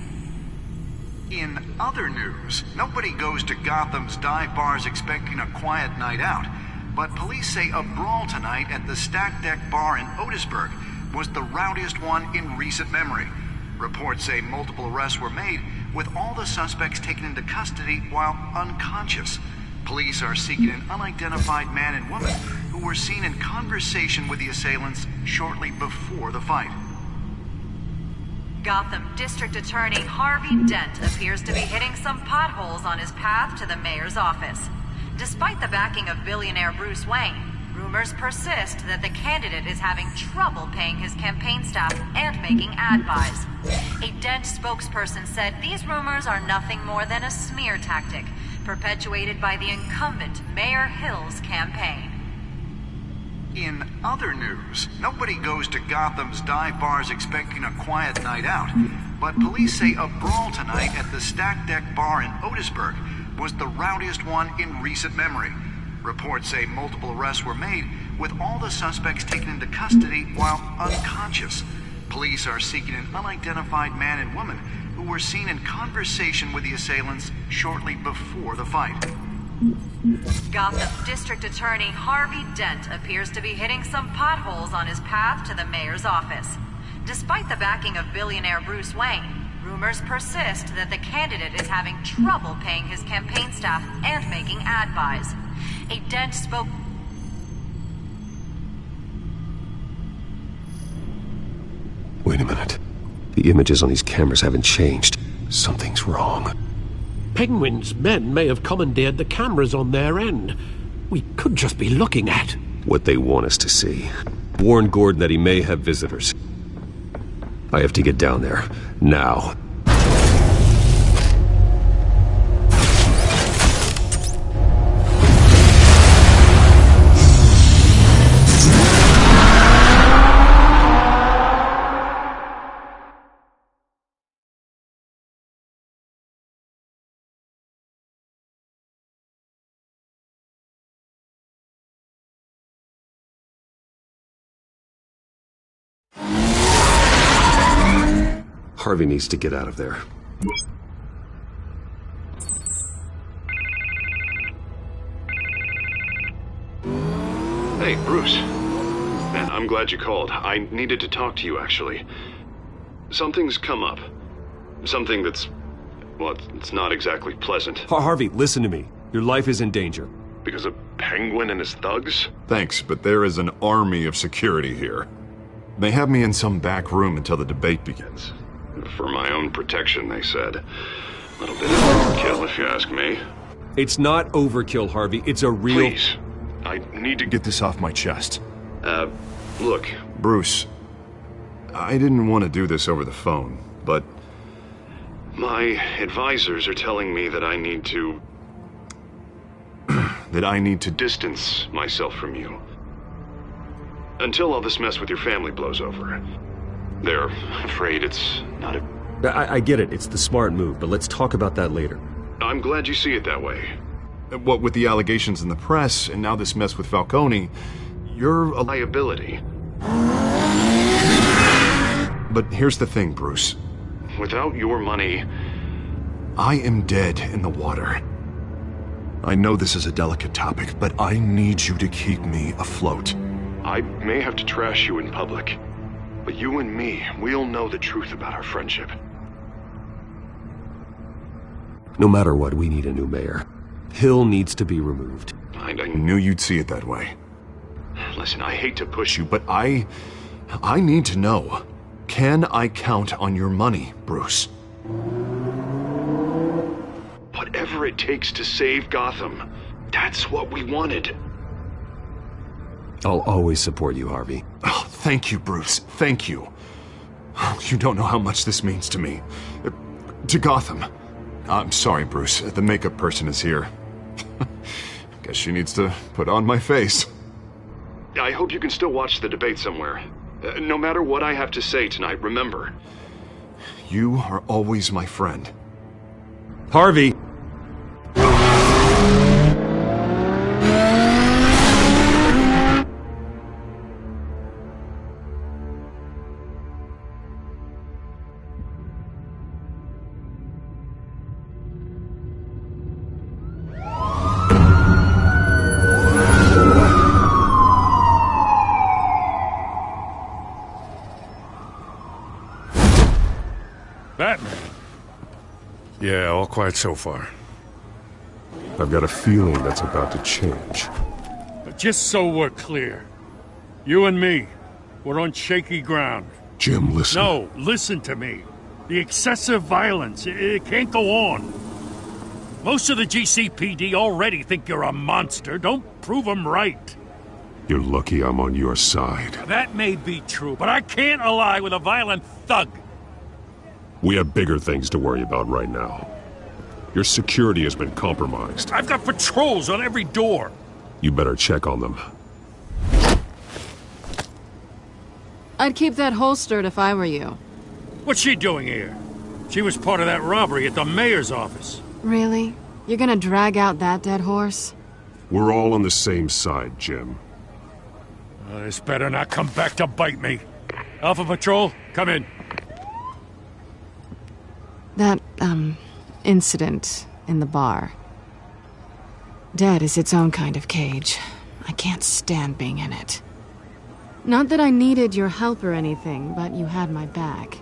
In other news, nobody goes to Gotham's dive bars expecting a quiet night out, but police say a brawl tonight at the Stack Deck Bar in Otisburg was the rowdiest one in recent memory. Reports say multiple arrests were made, with all the suspects taken into custody while unconscious. Police are seeking an unidentified man and woman who were seen in conversation with the assailants shortly before the fight. Gotham District Attorney Harvey Dent appears to be hitting some potholes on his path to the mayor's office. Despite the backing of billionaire Bruce Wayne, rumors persist that the candidate is having trouble paying his campaign staff and making ad buys. A Dent spokesperson said these rumors are nothing more than a smear tactic perpetuated by the incumbent Mayor Hill's campaign. In other news, nobody goes to Gotham's dive bars expecting a quiet night out, but police say a brawl tonight at the Stack Deck Bar in Otisburg was the rowdiest one in recent memory. Reports say multiple arrests were made, with all the suspects taken into custody while unconscious. Police are seeking an unidentified man and woman who were seen in conversation with the assailants shortly before the fight. Gotham District Attorney Harvey Dent appears to be hitting some potholes on his path to the mayor's office. Despite the backing of billionaire Bruce Wayne, rumors persist that the candidate is having trouble paying his campaign staff and making ad buys. A Dent spoke... Wait a minute. The images on these cameras haven't changed. Something's wrong. Penguin's men may have commandeered the cameras on their end. We could just be looking at what they want us to see. Warn Gordon that he may have visitors. I have to get down there. Now. Harvey needs to get out of there. Hey, Bruce. Man, I'm glad you called. I needed to talk to you, actually. Something's come up. Something that's... well, it's not exactly pleasant. Harvey, listen to me. Your life is in danger. Because of Penguin and his thugs? Thanks, but there is an army of security here. They have me in some back room until the debate begins. For my own protection, they said. A little bit of overkill, if you ask me. It's not overkill, Harvey. It's a real... Please, I need to get this off my chest. Look. Bruce, I didn't want to do this over the phone, but My advisors are telling me that I need to... that I need to distance myself from you. Until all this mess with your family blows over. They're afraid it's not a... I get it, it's the smart move, but let's talk about that later. I'm glad you see it that way. What with the allegations in the press, and now this mess with Falcone, you're a liability. But here's the thing, Bruce. Without your money... I am dead in the water. I know this is a delicate topic, but I need you to keep me afloat. I may have to trash you in public, but you and me, we'll know the truth about our friendship. No matter what, we need a new mayor. Hill needs to be removed. I knew you'd see it that way. Listen, I hate to push you, but I need to know. Can I count on your money, Bruce? Whatever it takes to save Gotham, that's what we wanted. I'll always support you, Harvey. Oh, thank you, Bruce. Thank you. You don't know how much this means to me. To Gotham. I'm sorry, Bruce. The makeup person is here. Guess she needs to put on my face. I hope you can still watch the debate somewhere. No matter what I have to say tonight, remember. You are always my friend. Harvey! Batman. Yeah, all quiet so far. I've got a feeling that's about to change. But just so we're clear, you and me, we're on shaky ground. Jim, listen. No, listen to me. The excessive violence, it can't go on. Most of the GCPD already think you're a monster. Don't prove them right. You're lucky I'm on your side. That may be true, but I can't ally with a violent thug. We have bigger things to worry about right now. Your security has been compromised. I've got patrols on every door. You better check on them. I'd keep that holstered if I were you. What's she doing here? She was part of that robbery at the mayor's office. Really? You're gonna drag out that dead horse? We're all on the same side, Jim. This better not come back to bite me. Alpha Patrol, come in. That, incident in the bar. Dead is its own kind of cage. I can't stand being in it. Not that I needed your help or anything, but you had my back.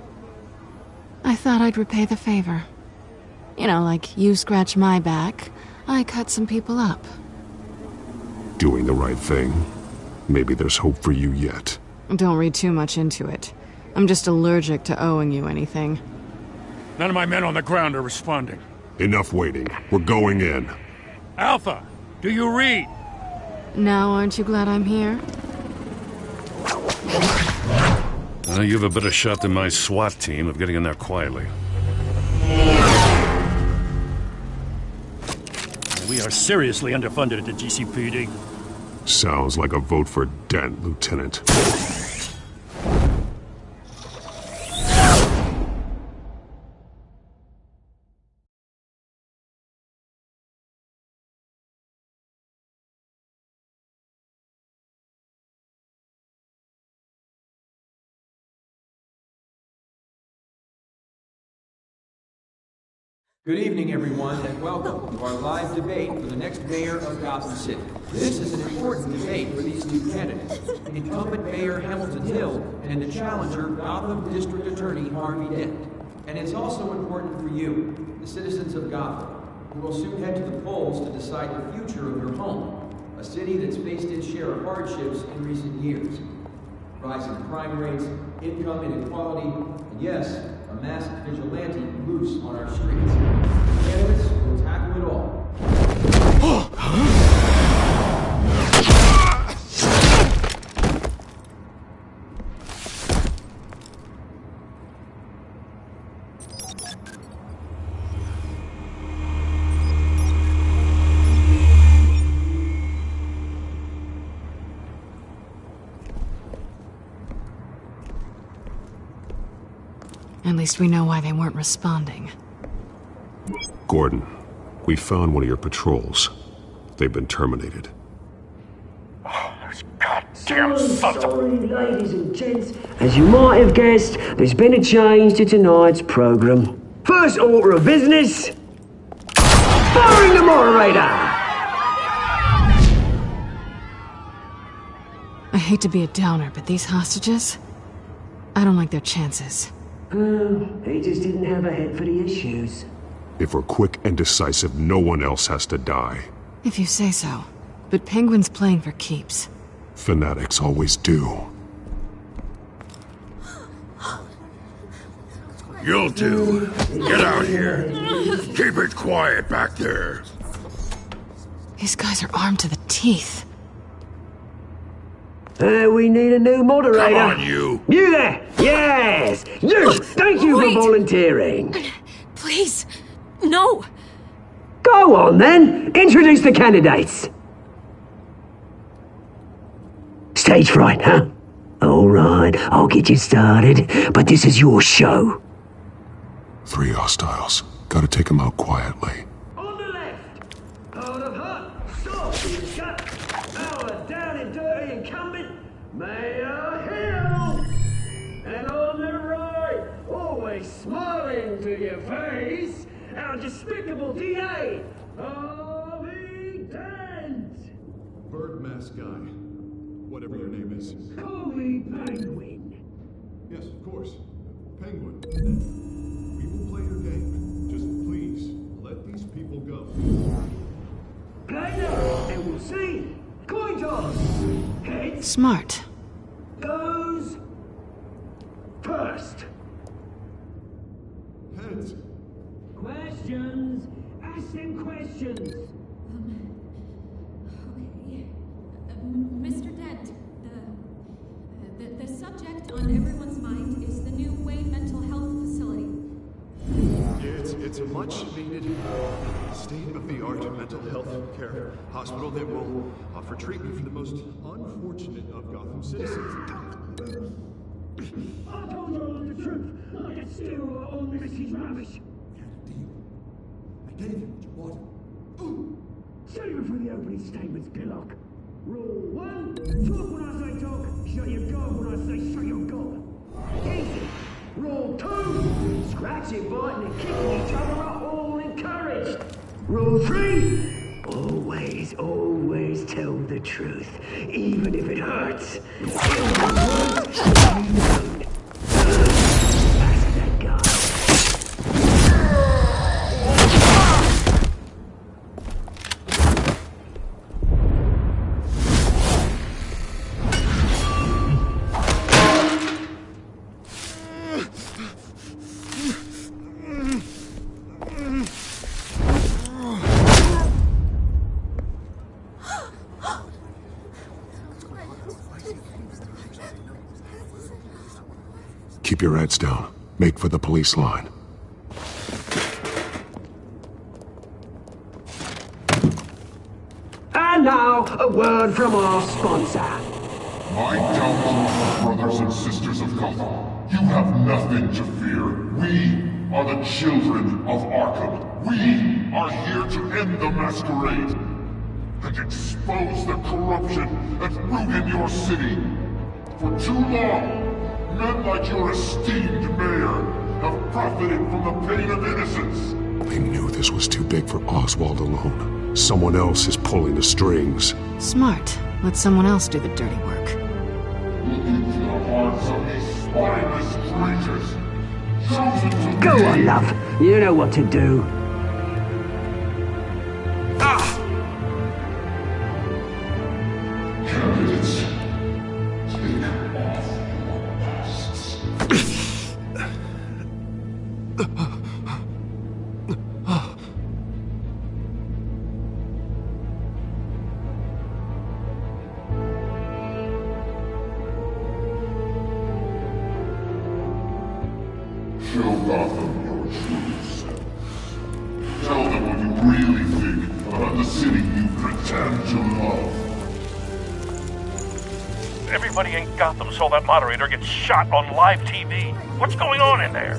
I thought I'd repay the favor. You know, like you scratch my back, I cut some people up. Doing the right thing. Maybe there's hope for you yet. Don't read too much into it. I'm just allergic to owing you anything. None of my men on the ground are responding. Enough waiting. We're going in. Alpha, do you read? Now, aren't you glad I'm here? You have a better shot than my SWAT team of getting in there quietly. We are seriously underfunded at the GCPD. Sounds like a vote for Dent, Lieutenant. Good evening, everyone, and welcome to our live debate for the next mayor of Gotham City. This is an important debate for these two candidates, incumbent Mayor Hamilton Hill and the challenger, Gotham District Attorney Harvey Dent. And it's also important for you, the citizens of Gotham, who will soon head to the polls to decide the future of your home, a city that's faced its share of hardships in recent years. Rising crime rates, income inequality, and yes, a masked vigilante loose on our streets. Candidates will tackle it all. At least we know why they weren't responding. Gordon, we found one of your patrols. They've been terminated. Damn sorry, ladies and gents. As you might have guessed, there's been a change to tonight's programme. First order of business, firing the moderator! I hate to be a downer, but these hostages, I don't like their chances. He just didn't have a head for the issues. If we're quick and decisive, no one else has to die. If you say so. But Penguin's playing for keeps. Fanatics always do. You'll do. Get out here. Keep it quiet back there. These guys are armed to the teeth. We need a new moderator. Come on, you. You there! Yes! You! Thank you for volunteering. Please, no. Go on, then. Introduce the candidates. Stage fright, huh? All right, I'll get you started, but this is your show. 3 hostiles. Gotta take them out quietly. On the left, hard of heart, soft in the gut, our down and dirty incumbent, Mayor Hill. And on the right, always smiling to your face, our despicable DA, Harvey Dent. Bird mask guy. Whatever your name is. Call me Penguin. Yes, of course. Penguin. We will play your game. Just please, let these people go. Play now, and we'll see. Coin toss. Heads. Smart. Goes first. Heads. Questions. Ask them questions. Mr. Dent, the subject on everyone's mind is the new Wayne Mental Health Facility. It's a much-needed, state-of-the-art mental health care hospital that will offer treatment for the most unfortunate of Gotham citizens. I told you all the truth. I can steal all Missy's rubbish. I gave you what you wanted. Save it for the opening statements, Pillock. Rule 1, talk when I say talk, shut your gob when I say shut your gob. Easy. Rule 2, scratching, biting and kicking each other are all encouraged. Rule 3, always tell the truth, even if it hurts. Pass that guy. Keep your heads down. Make for the police line. And now, a word from our sponsor. My gallant brothers and sisters of Gotham, you have nothing to fear. We are the children of Arkham. We are here to end the masquerade and expose the corruption that ruined your city. For too long, men like your esteemed mayor have profited from the pain of innocence. They knew this was too big for Oswald alone. Someone else is pulling the strings. Smart. Let someone else do the dirty work. Look into the hearts of these spineless creatures. Chosen to Go on, love. You know what to do. Candidates, take off your masks. Show Gotham your true self. Tell them what you really think about the city you pretend to love. Everybody in Gotham saw that moderator get shot on live TV. What's going on in there?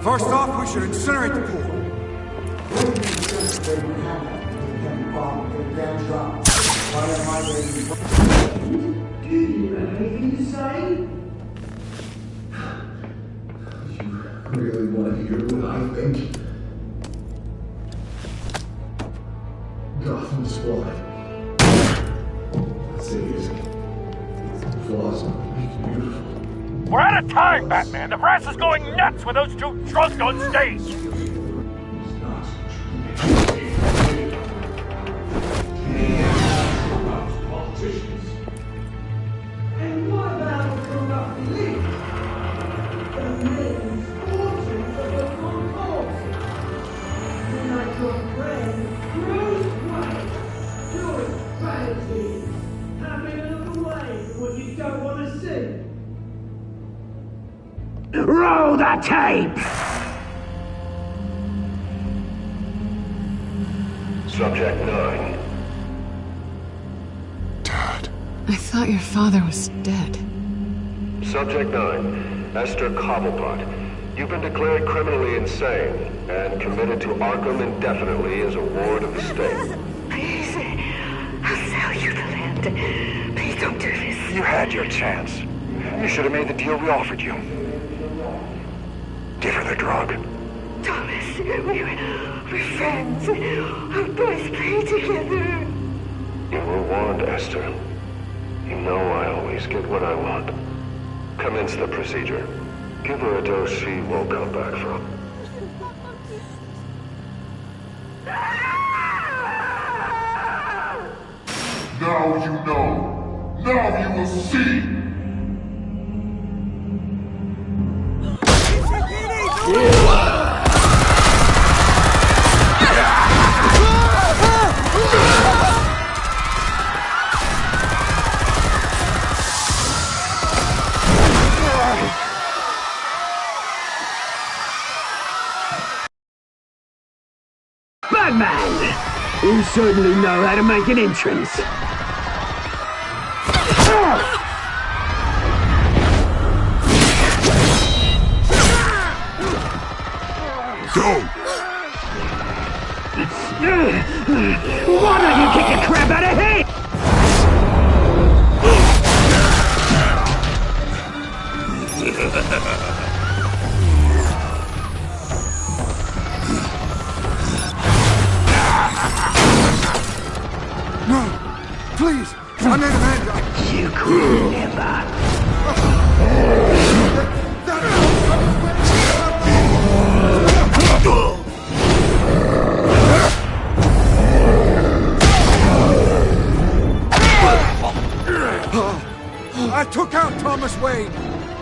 First off, we should incinerate the pool. Do you have anything to say? You really want to hear what I think? Gotham Squad. That's it. Flaws make you beautiful. We're out of time, Batman. The brass is going nuts with those two drunk on stage. And what about the corrupt elite? The men's fortunes of the concourse. Like your friend, Bruce Wayne, doing strategy. Having a look away from what you don't want to see. Roll the tape! Subject 9. I thought your father was dead. Subject 9, Esther Cobblepot. You've been declared criminally insane and committed to Arkham indefinitely as a ward of the state. Please, I'll sell you the land. Please don't do this. You had your chance. You should have made the deal we offered you. Give her the drug. Thomas, we're friends. Our boys play together. You were warned, Esther. You know I always get what I want. Commence the procedure. Give her a dose she won't come back from. Now you know. Now you will see. Batman! You certainly know how to make an entrance. Go! Why don't you kick the crap out of him? No! Please! I made a man! You could never. I took out Thomas Wayne.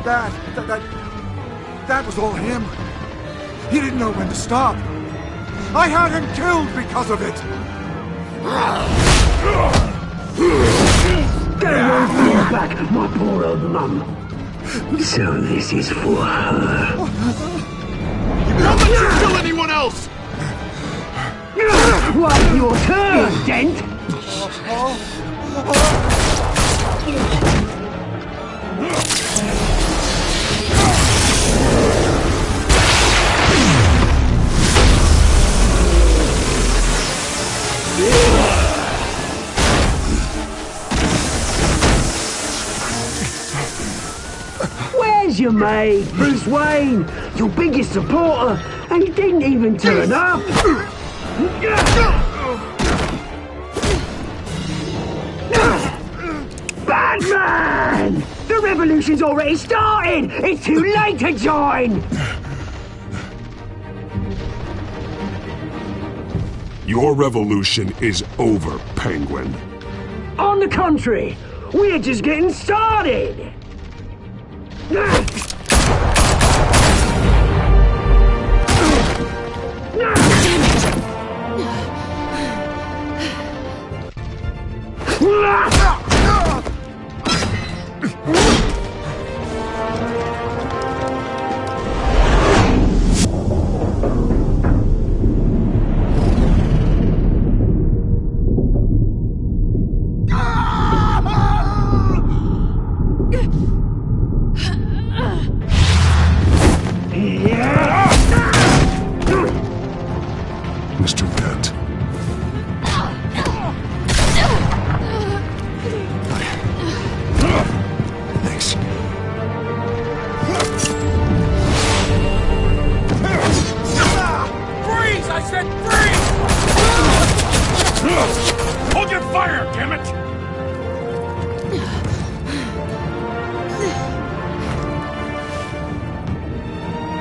That was all him. He didn't know when to stop. I had him killed because of it. Don't feel back, my poor old mum. So this is for her. Don't let you kill anyone else! What's your turn, Dent? Where's your mate, Bruce Wayne? Your biggest supporter, and he didn't even turn up. Batman! The revolution's already started! It's too late to join! Your revolution is over, Penguin. On the contrary, we're just getting started!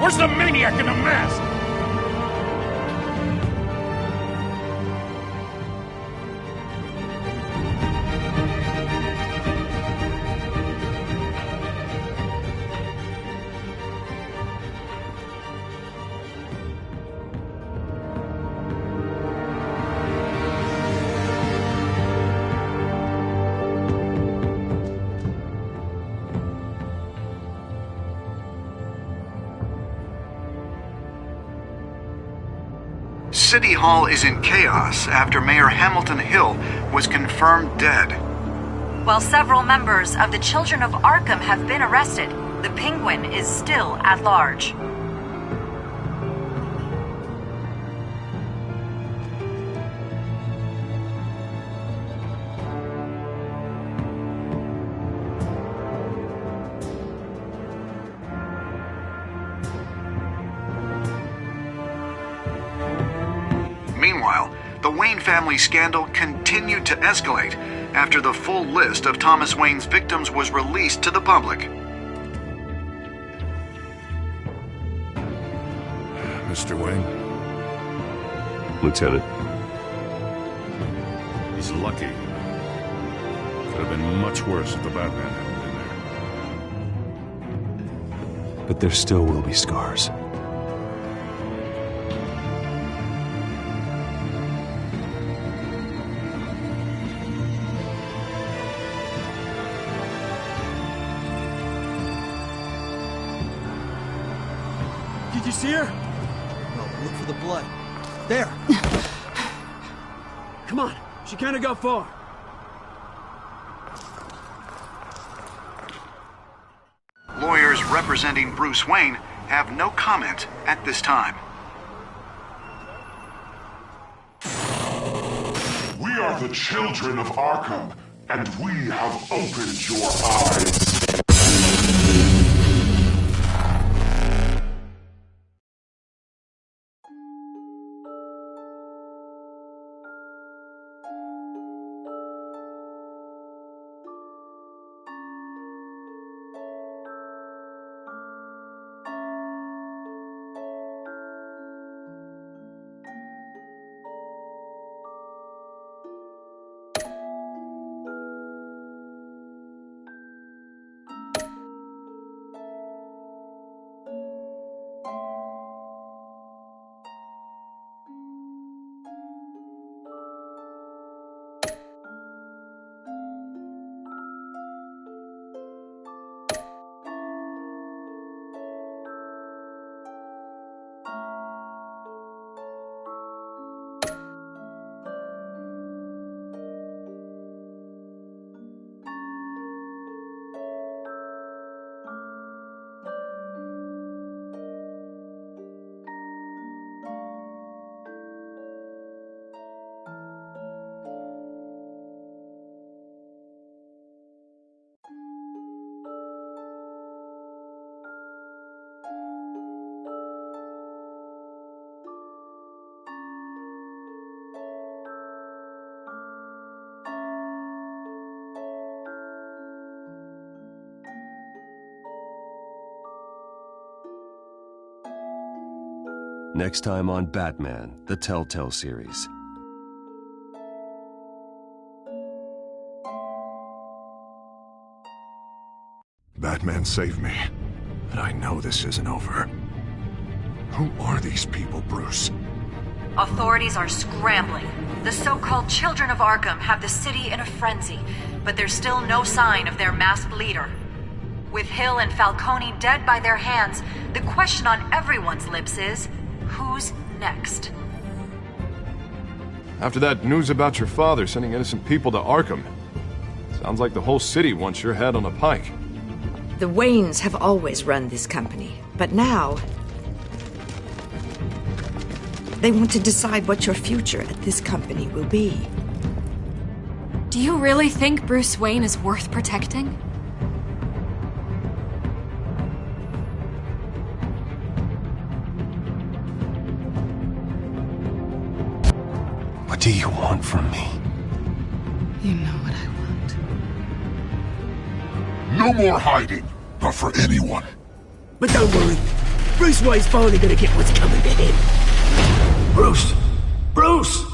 Where's the maniac in the mask? City Hall is in chaos after Mayor Hamilton Hill was confirmed dead. While several members of the Children of Arkham have been arrested, the Penguin is still at large. Meanwhile, the Wayne family scandal continued to escalate after the full list of Thomas Wayne's victims was released to the public. Mr. Wayne? Lieutenant. He's lucky. Could have been much worse if the Batman hadn't been there. But there still will be scars. Did you see her? No, look for the blood. There! Come on, she can't have got far. Lawyers representing Bruce Wayne have no comment at this time. We are the children of Arkham, and we have opened your eyes. Next time on Batman, the Telltale series. Batman saved me, but I know this isn't over. Who are these people, Bruce? Authorities are scrambling. The so-called Children of Arkham have the city in a frenzy, but there's still no sign of their masked leader. With Hill and Falcone dead by their hands, the question on everyone's lips is, who's next? After that news about your father sending innocent people to Arkham, sounds like the whole city wants your head on a pike. The Waynes have always run this company, but now they want to decide what your future at this company will be. Do you really think Bruce Wayne is worth protecting? What do you want from me? You know what I want. No more hiding, not for anyone. But don't worry, Bruce Wayne's finally gonna get what's coming to him. Bruce! Bruce!